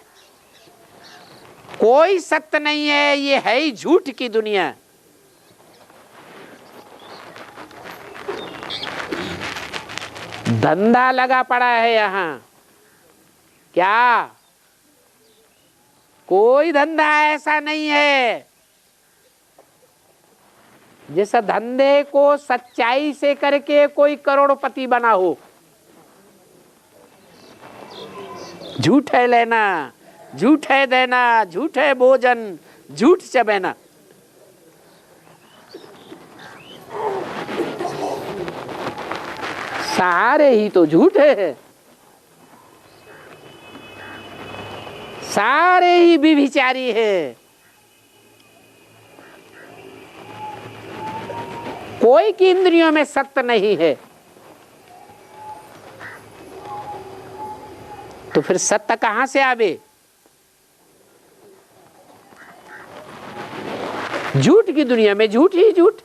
कोई सत्य नहीं है, ये है ही झूठ की दुनिया। धंधा लगा पड़ा है यहां। क्या कोई धंधा ऐसा नहीं है जिस धंधे को सच्चाई से करके कोई करोड़पति बना हो। झूठ है लेना, झूठ है देना, झूठ है भोजन, झूठ चबेना। सारे ही तो झूठ है, सारे ही व्यभिचारी है। कोई की इंद्रियों में सत्य नहीं है। तो फिर सत्य कहां से आवे? झूठ की दुनिया में झूठ ही झूठ।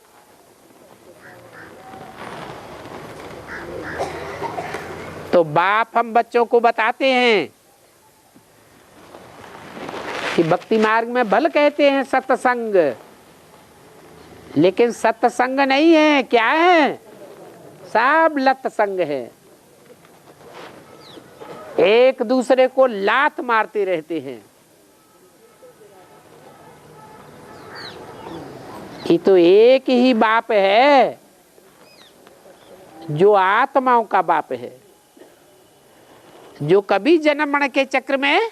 तो बाप हम बच्चों को बताते हैं कि भक्ति मार्ग में भल कहते हैं सत्संग, लेकिन सत्संग नहीं है। क्या है? सब लत संग है। एक दूसरे को लात मारते रहते हैं। ये तो एक ही बाप है जो आत्माओं का बाप है, जो कभी जन्म मरण के चक्र में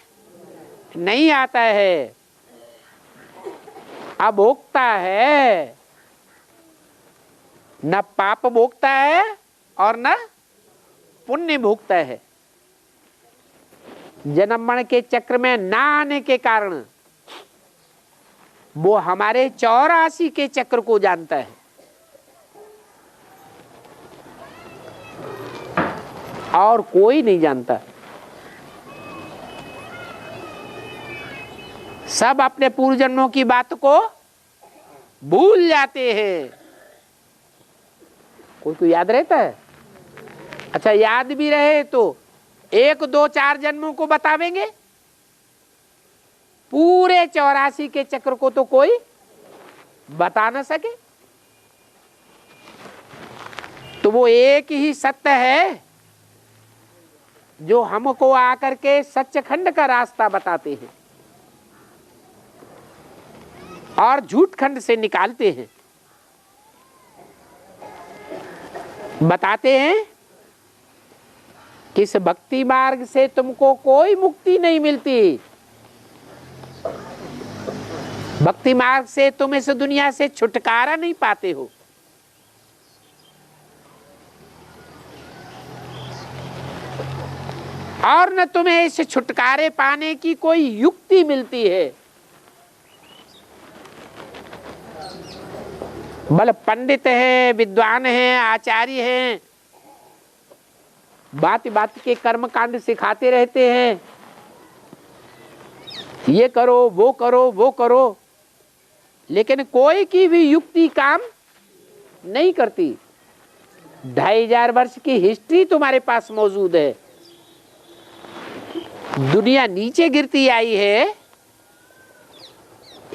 नहीं आता है, अभोक्ता है। न पाप भोगता है और न पुण्य भोगता है। जन्म मरण के चक्र में ना आने के कारण वो हमारे 84 के चक्र को जानता है। और कोई नहीं जानता। सब अपने पूर्व जन्मों की बात को भूल जाते हैं। कोई को याद रहता है? अच्छा, याद भी रहे तो 1, 2, 4 जन्मों को बतावेंगे। पूरे 84 के चक्र को तो कोई बता न सके। तो वो एक ही सत्य है जो हमको आकर के सच्चखंड का रास्ता बताते हैं और झूठ खंड से निकालते हैं। बताते हैं कि इस भक्ति मार्ग से तुमको कोई मुक्ति नहीं मिलती। भक्ति मार्ग से तुम इस दुनिया से छुटकारा नहीं पाते हो। और न तुम्हें इस छुटकारे पाने की कोई युक्ति मिलती है। बल पंडित है, विद्वान है, आचार्य हैं, बात बात के कर्म कांड सिखाते रहते हैं। ये करो, वो करो, वो करो, लेकिन कोई की भी युक्ति काम नहीं करती। 2500 वर्ष की हिस्ट्री तुम्हारे पास मौजूद है। दुनिया नीचे गिरती आई है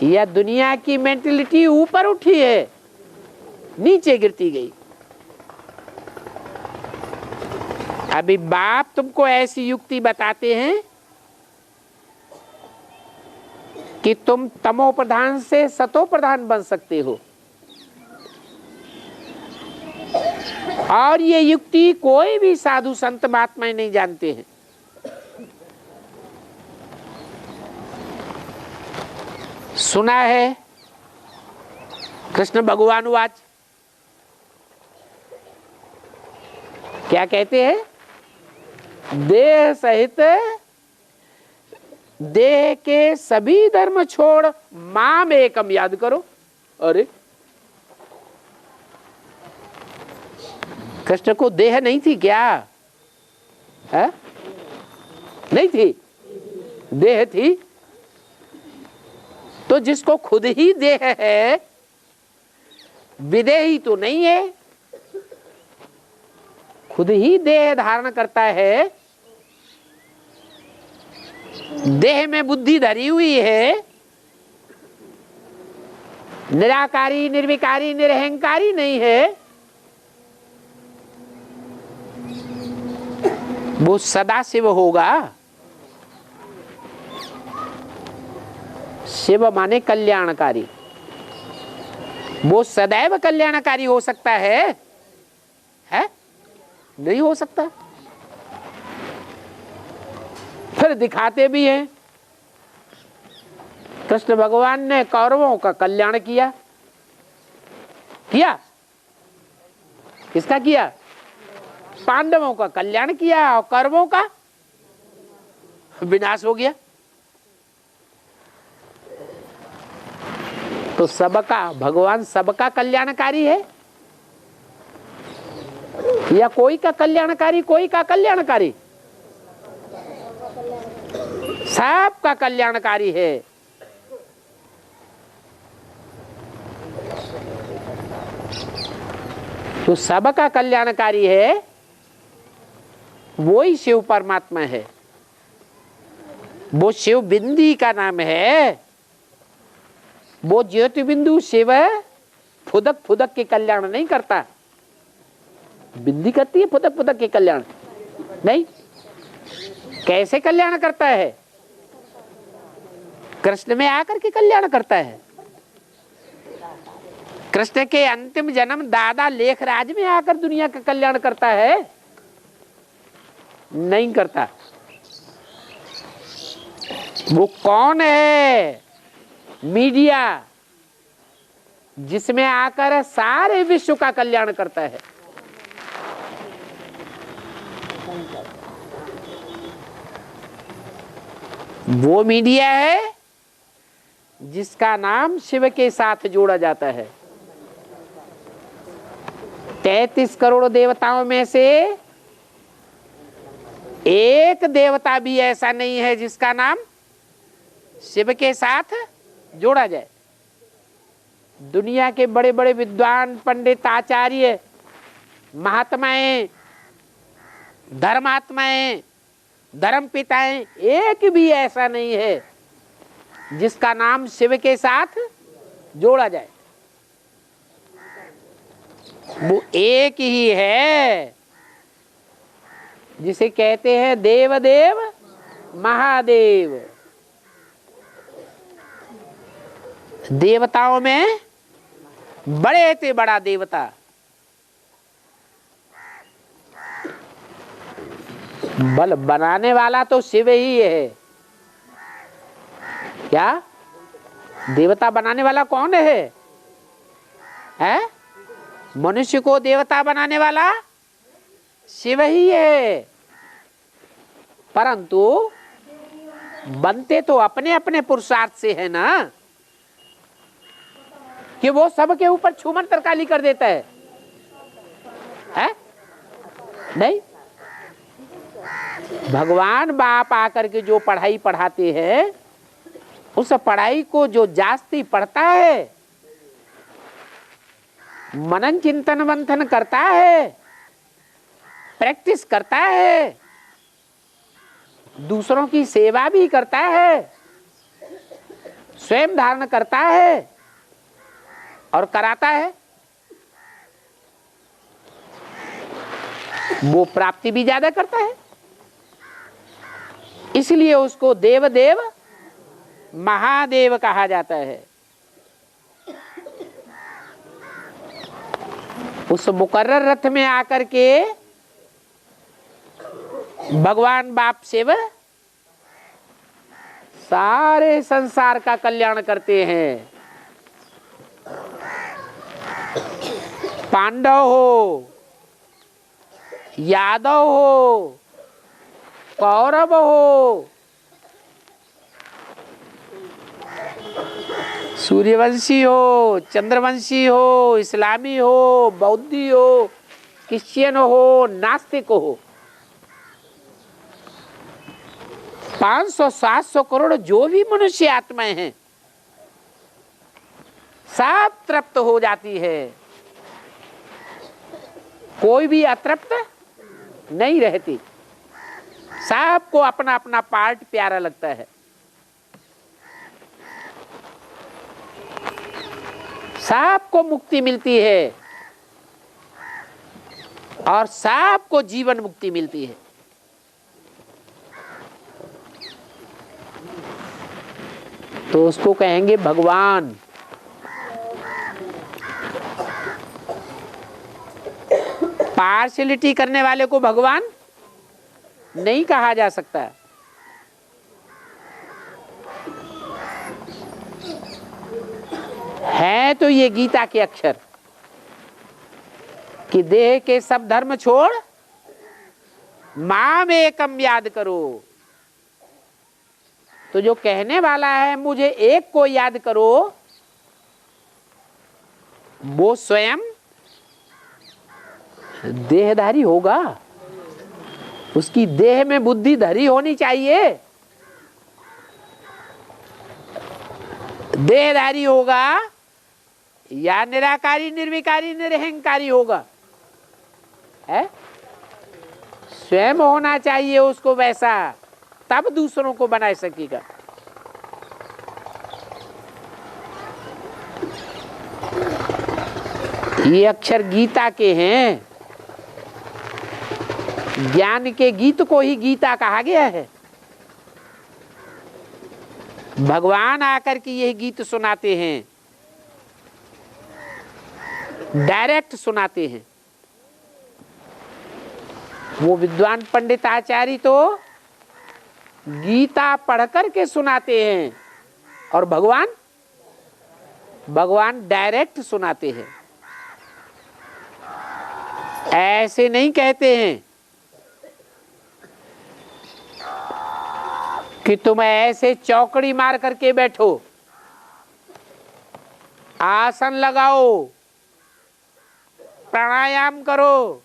या दुनिया की मेंटलिटी ऊपर उठी है? नीचे गिरती गई। अभी बाप तुमको ऐसी युक्ति बताते हैं कि तुम तमो प्रधान से सतो प्रधान बन सकते हो। और ये युक्ति कोई भी साधु संत महात्मा नहीं जानते हैं। सुना है कृष्ण भगवान वाच क्या कहते हैं? देह सहित देह के सभी धर्म छोड़ माम एकम याद करो। अरे कृष्ण को देह नहीं थी क्या? है? नहीं थी। देह थी। तो जिसको खुद ही देह है, विदेही तो नहीं है, खुद ही देह धारण करता है, देह में बुद्धि धरी हुई है, निराकारी निर्विकारी निरहंकारी नहीं है, वो सदा शिव होगा। शिव माने कल्याणकारी, वो सदैव कल्याणकारी हो सकता है? नहीं हो सकता। फिर दिखाते भी हैं। कृष्ण भगवान ने कौरवों का कल्याण किया। किसका किया? पांडवों का कल्याण किया और कौरवों का विनाश हो गया। तो सबका भगवान सबका कल्याणकारी है, या कोई का कल्याणकारी कोई का कल्याणकारी? सबका कल्याणकारी है। तो सबका कल्याणकारी है, वो ही शिव परमात्मा है। वो शिव बिंदी का नाम है। वो ज्योति बिंदु शिव फुदक फुदक के कल्याण नहीं करता। बिंदी करती है फुदक फुदक के कल्याण नहीं। कैसे कल्याण करता है? कृष्ण में आकर के कल्याण करता है। कृष्ण के अंतिम जन्म दादा लेखराज में आकर दुनिया का कल्याण करता है? नहीं करता। वो कौन है? मीडिया, जिसमें आकर सारे विश्व का कल्याण करता है। वो मीडिया है जिसका नाम शिव के साथ जोड़ा जाता है। 33 करोड़ देवताओं में से एक देवता भी ऐसा नहीं है जिसका नाम शिव के साथ जोड़ा जाए। दुनिया के बड़े बड़े विद्वान, पंडित, आचार्य, महात्माएं, धर्मात्माएं, धर्म पिताएं, एक भी ऐसा नहीं है जिसका नाम शिव के साथ जोड़ा जाए। वो एक ही है जिसे कहते हैं देवदेव महादेव। देवताओं में बड़े से बड़ा देवता, बल बनाने वाला तो शिव ही है। क्या देवता बनाने वाला कौन है? मनुष्य को देवता बनाने वाला शिव ही है। परंतु बनते तो अपने अपने पुरुषार्थ से है ना, कि वो सबके ऊपर छूमन तरकाली कर देता है? नहीं। भगवान बाप आकर के जो पढ़ाई पढ़ाते हैं, उस पढ़ाई को जो जास्ती पढ़ता है, मनन चिंतन मंथन करता है, प्रैक्टिस करता है, दूसरों की सेवा भी करता है, स्वयं धारण करता है और कराता है, वो प्राप्ति भी ज्यादा करता है। इसलिए उसको देवदेव महादेव कहा जाता है। उस मुकर्रर रथ में आकर के भगवान बाप शिव सारे संसार का कल्याण करते हैं। पांडव हो, यादव हो, कौरव हो, सूर्यवंशी हो, चंद्रवंशी हो, इस्लामी हो, बौद्धि हो, क्रिश्चियन हो, नास्तिक हो, 500-700 करोड़ जो भी मनुष्य आत्माएं हैं सब तृप्त हो जाती है, कोई भी अतृप्त नहीं रहती। सबको अपना अपना पार्ट प्यारा लगता है। सबको मुक्ति मिलती है और सबको जीवन मुक्ति मिलती है। तो उसको कहेंगे भगवान। पार्शियलिटी करने वाले को भगवान नहीं कहा जा सकता। है तो ये गीता के अक्षर कि देह के सब धर्म छोड़ माम एकम याद करो। तो जो कहने वाला है मुझे एक को याद करो, वो स्वयं देहधारी होगा। उसकी देह में बुद्धि धरी होनी चाहिए, देहधारी होगा या निराकारी निर्विकारी निरहंकारी होगा, है स्वयं होना चाहिए उसको वैसा, तब दूसरों को बना सकेगा। ये अक्षर गीता के हैं। ज्ञान के गीत को ही गीता कहा गया है। भगवान आकर के यही गीत सुनाते हैं, डायरेक्ट सुनाते हैं। वो विद्वान पंडित आचार्य तो गीता पढ़कर के सुनाते हैं और भगवान डायरेक्ट सुनाते हैं। ऐसे नहीं कहते हैं कि तुम ऐसे चौकड़ी मार करके बैठो, आसन लगाओ, प्राणायाम करो,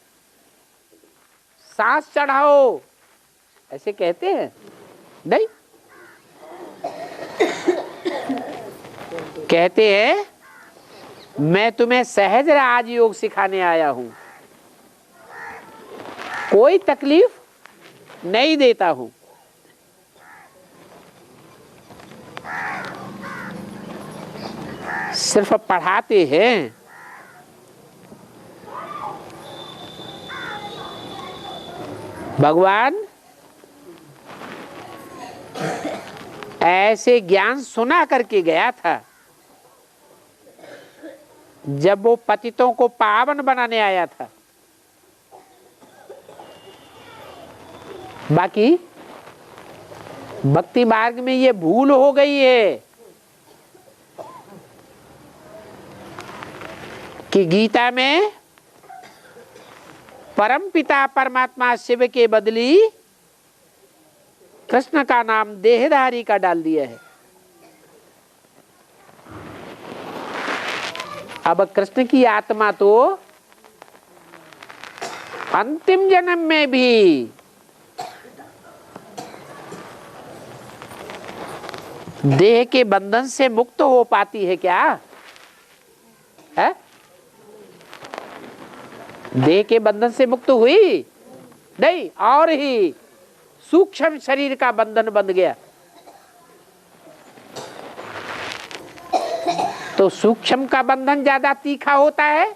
सांस चढ़ाओ, ऐसे कहते हैं नहीं। कहते हैं मैं तुम्हें सहज राजयोग सिखाने आया हूं, कोई तकलीफ नहीं देता हूं। सिर्फ पढ़ाते हैं। भगवान ऐसे ज्ञान सुना करके गया था जब वो पतितों को पावन बनाने आया था। बाकी भक्ति मार्ग में ये भूल हो गई है कि गीता में परम पिता परमात्मा शिव के बदली कृष्ण का नाम देहधारी का डाल दिया है। अब कृष्ण की आत्मा तो अंतिम जन्म में भी देह के बंधन से मुक्त हो पाती है क्या? है? देह के बंधन से मुक्त हुई नहीं, और ही सूक्ष्म शरीर का बंधन बंध गया। तो सूक्ष्म का बंधन ज्यादा तीखा होता है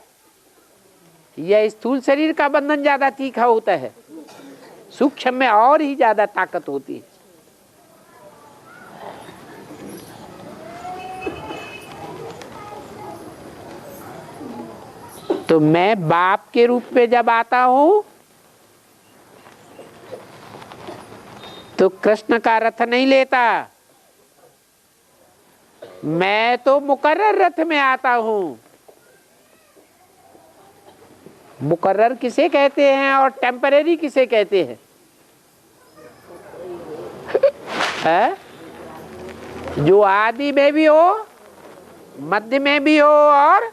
या स्थूल शरीर का बंधन ज्यादा तीखा होता है? सूक्ष्म में और ही ज्यादा ताकत होती है। तो मैं बाप के रूप में जब आता हूं तो कृष्ण का रथ नहीं लेता, मैं तो मुकर्रर रथ में आता हूं। मुकर्रर किसे कहते हैं और टेम्परेरी किसे कहते हैं? है? जो आदि में भी हो, मध्य में भी हो और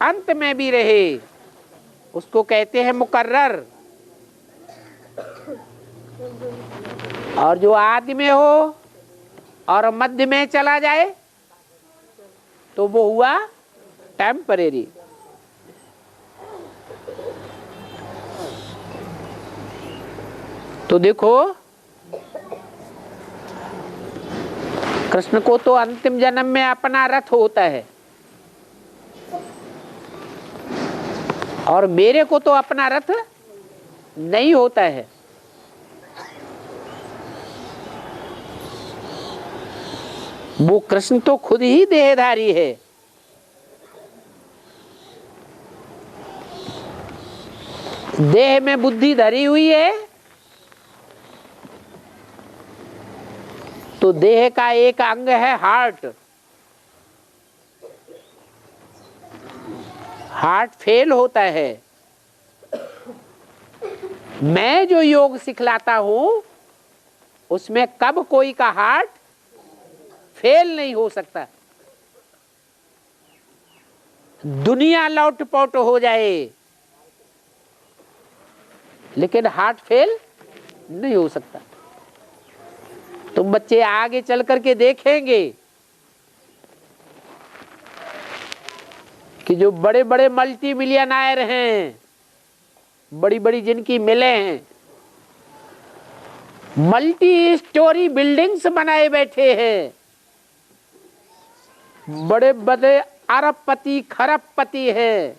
अंत में भी रहे, उसको कहते हैं मुकर्रर। और जो आदि में हो और मध्य में चला जाए तो वो हुआ टेम्परेरी। तो देखो कृष्ण को तो अंतिम जन्म में अपना रथ होता है और मेरे को तो अपना रथ नहीं होता है। वो कृष्ण तो खुद ही देहधारी है। देह में बुद्धि धरी हुई है तो देह का एक अंग है हार्ट। हार्ट फेल होता है। मैं जो योग सिखलाता हूं उसमें कब कोई का हार्ट फेल नहीं हो सकता। दुनिया लौटपौट हो जाए लेकिन हार्ट फेल नहीं हो सकता। तुम बच्चे आगे चल करके देखेंगे कि जो बड़े बड़े मल्टी मिलियनायर हैं, बड़ी बड़ी जिनकी मिले हैं, मल्टी स्टोरी बिल्डिंग्स बनाए बैठे हैं, बड़े बड़े अरबपति खरबपति हैं,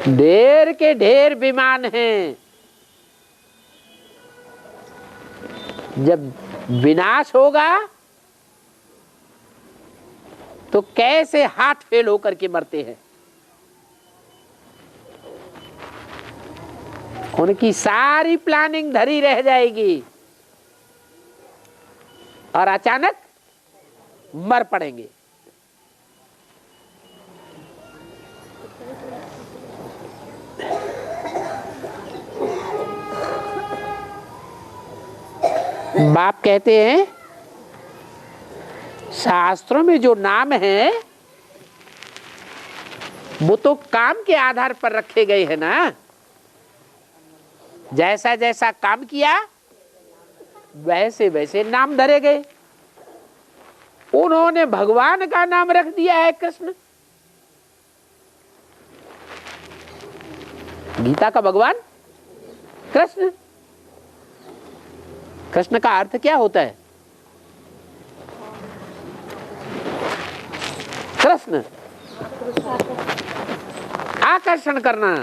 ढेर के ढेर विमान हैं। जब विनाश होगा तो कैसे हार्ट फेल होकर के मरते हैं। उनकी सारी प्लानिंग धरी रह जाएगी और अचानक मर पड़ेंगे। बाप कहते हैं शास्त्रों में जो नाम है वो तो काम के आधार पर रखे गए हैं ना। जैसा जैसा काम किया वैसे वैसे नाम धरे गए। उन्होंने भगवान का नाम रख दिया है कृष्ण। गीता का भगवान कृष्ण। कृष्ण का अर्थ क्या होता है? कृष्ण आकर्षण करना,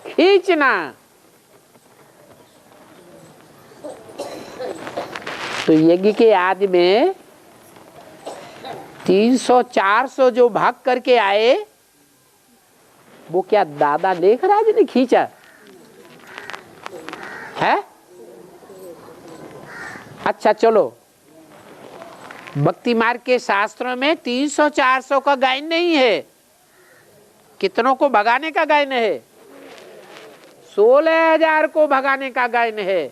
खींचना। तो यज्ञ के आदि में 300-400 जो भाग करके आए वो क्या दादा लेखराज ने खींचा है? अच्छा चलो, भक्ति मार्ग के शास्त्रों में 300-400 का गायन नहीं है। कितनों को भगाने का गायन है? 16,000 को भगाने का गायन है।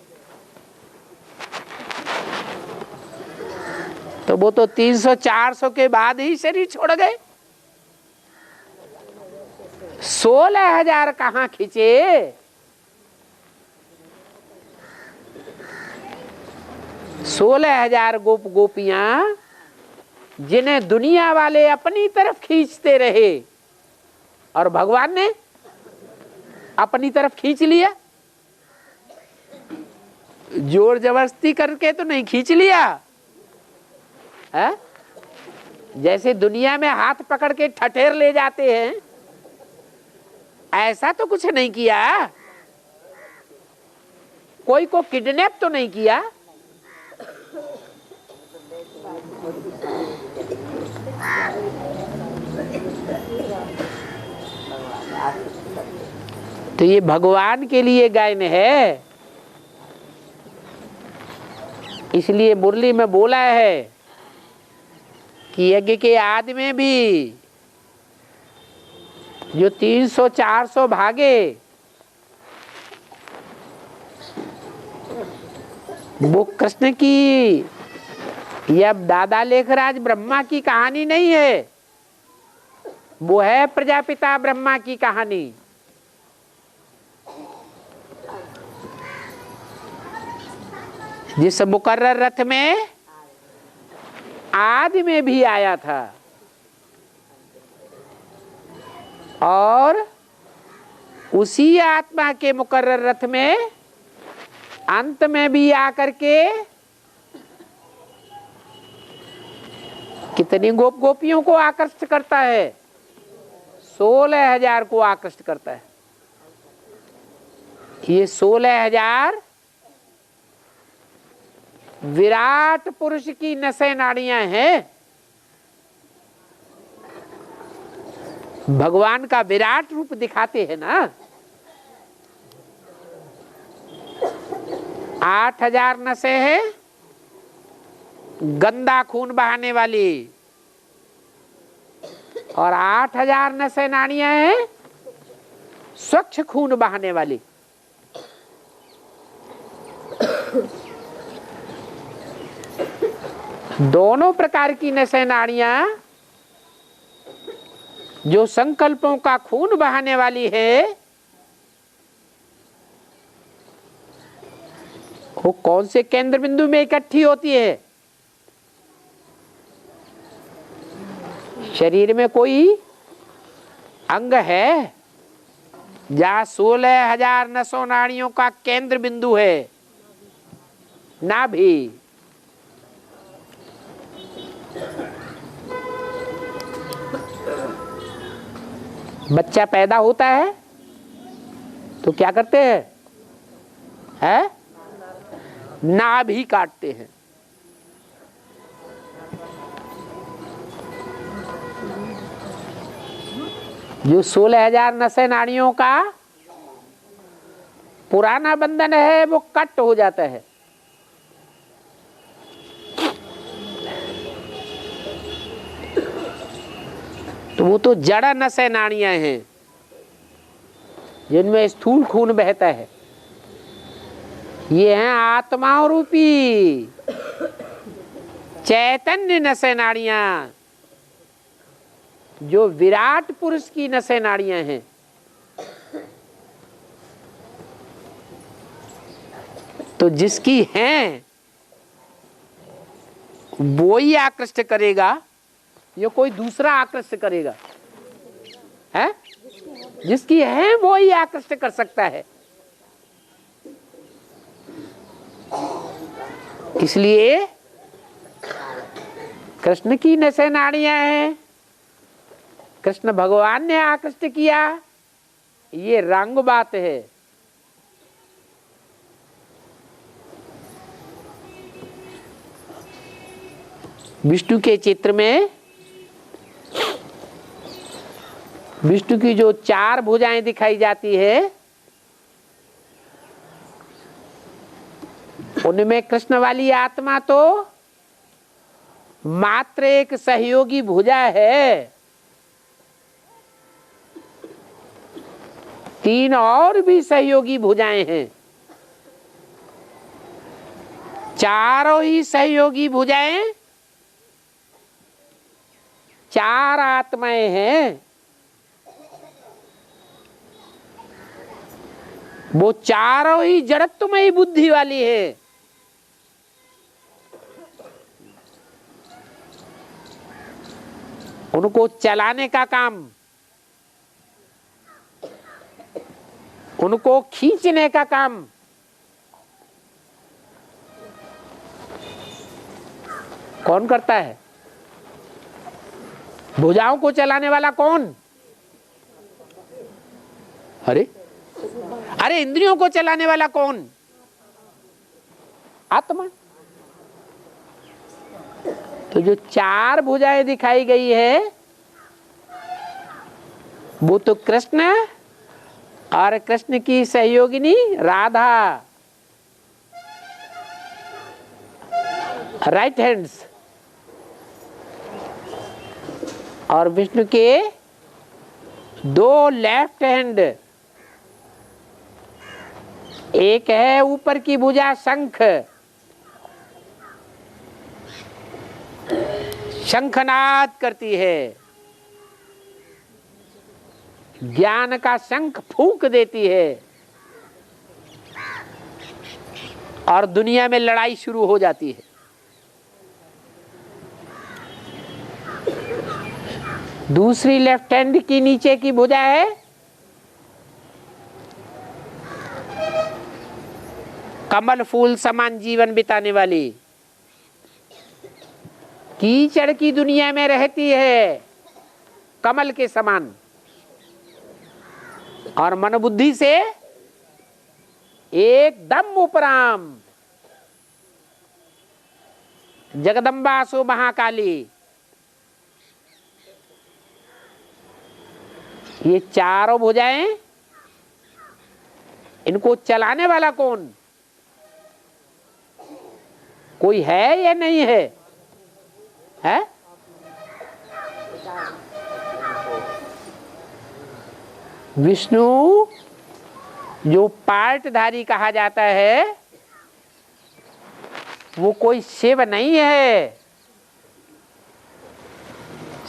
तो वो तो 300-400 के बाद ही शरीर छोड़ गए। 16,000 कहां खींचे? 16,000 गोप गोपियां जिन्हें दुनिया वाले अपनी तरफ खींचते रहे और भगवान ने अपनी तरफ खींच लिया। जोर जबरदस्ती करके तो नहीं खींच लिया है? जैसे दुनिया में हाथ पकड़ के ठठेर ले जाते हैं, ऐसा तो कुछ नहीं किया। कोई को किडनैप तो नहीं किया। तो ये भगवान के लिए गायन है। इसलिए मुरली में बोला है कि यज्ञ के आदि में भी जो 300-400 भागे वो कृष्ण की या दादा लेखराज ब्रह्मा की कहानी नहीं है, वो है प्रजापिता ब्रह्मा की कहानी। जिस मुकर्रर रथ में आदि में भी आया था और उसी आत्मा के मुकर्रर रथ में अंत में भी आकर के कितनी गोपियों को आकर्षित करता है? 16,000 को आकर्षित करता है। ये 16,000 विराट पुरुष की नसें नाड़ियां हैं। भगवान का विराट रूप दिखाते हैं ना। 8,000 नसें हैं गंदा खून बहाने वाली और 8,000 नसें नाड़ियां हैं स्वच्छ खून बहाने वाली। दोनों प्रकार की नसें नाड़ियां जो संकल्पों का खून बहाने वाली है, वो कौन से केंद्र बिंदु में इकट्ठी होती है? शरीर में कोई अंग है जहां 16,000 नसों नाड़ियों का केंद्र बिंदु है? नाभि। बच्चा पैदा होता है तो क्या करते हैं? नाभि काटते हैं। जो 16,000 नसें नाड़ियों का पुराना बंधन है वो कट हो जाता है। तो वो तो जड़ नसें नाड़ियां हैं जिनमें स्थूल खून बहता है। ये हैं आत्मा रूपी चैतन्य नसें नाड़ियां जो विराट पुरुष की नसें नाड़ियां हैं। तो जिसकी हैं वो ही आकृष्ट करेगा या कोई दूसरा आकृष्ट करेगा? है जिसकी है वो ही आकृष्ट कर सकता है। इसलिए कृष्ण की नसें नाड़ियां हैं, कृष्ण भगवान ने आकृष्ट किया, ये रंग बात है। विष्णु के चित्र में विष्णु की जो 4 भुजाएं दिखाई जाती है उनमें कृष्ण वाली आत्मा तो मात्र एक सहयोगी भुजा है। 3 और भी सहयोगी भुजाएं हैं। चारों ही सहयोगी भुजाएं 4 आत्माएं हैं। वो चारों ही जड़त्वमयी बुद्धि वाली है। उनको चलाने का काम, उनको खींचने का काम कौन करता है? भुजाओं को चलाने वाला कौन? अरे इंद्रियों को चलाने वाला कौन? आत्मा। तो जो 4 भुजाएं दिखाई गई है वो तो कृष्ण और कृष्ण की सहयोगिनी राधा, राइट हैंड्स, और विष्णु के 2 लेफ्ट हैंड। एक है ऊपर की भुजा शंख, शंखनाद करती है, ज्ञान का शंख फूंक देती है। और दुनिया में लड़ाई शुरू हो जाती है। दूसरी लेफ्ट हैंड की नीचे की भुजा है कमल फूल समान जीवन बिताने वाली, कीचड़ की दुनिया में रहती है कमल के समान, और मनोबुद्धि से एकदम उपराम जगदम्बा सो महाकाली। ये चारों भुजाएं, इनको चलाने वाला कौन? कोई है या नहीं है? है? विष्णु जो पार्टधारी कहा जाता है वो कोई शिव नहीं है।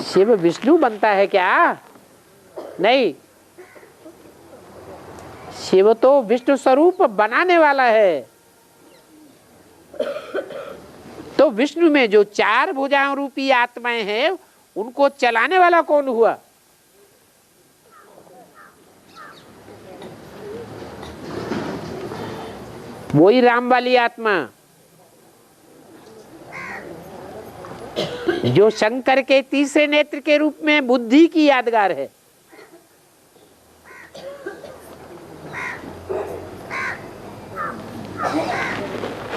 शिव विष्णु बनता है क्या? नहीं, शिव तो विष्णु स्वरूप बनाने वाला है। तो विष्णु में जो चार भुजाओं रूपी आत्माएं हैं उनको चलाने वाला कौन हुआ? वही राम वाली आत्मा जो शंकर के तीसरे नेत्र के रूप में बुद्धि की यादगार है।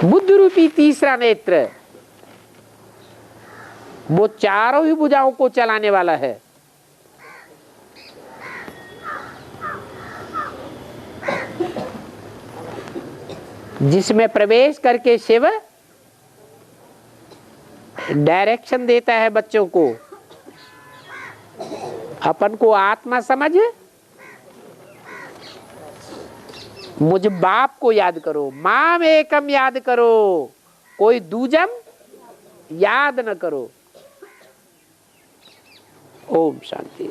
बुद्ध रूपी तीसरा नेत्र वो चारों ही भुजाओं को चलाने वाला है। जिसमें प्रवेश करके शिव डायरेक्शन देता है बच्चों को। अपन को आत्मा समझ, मुझ बाप को याद करो, माम एकम याद करो, कोई दूजम याद न करो। ओम शांति।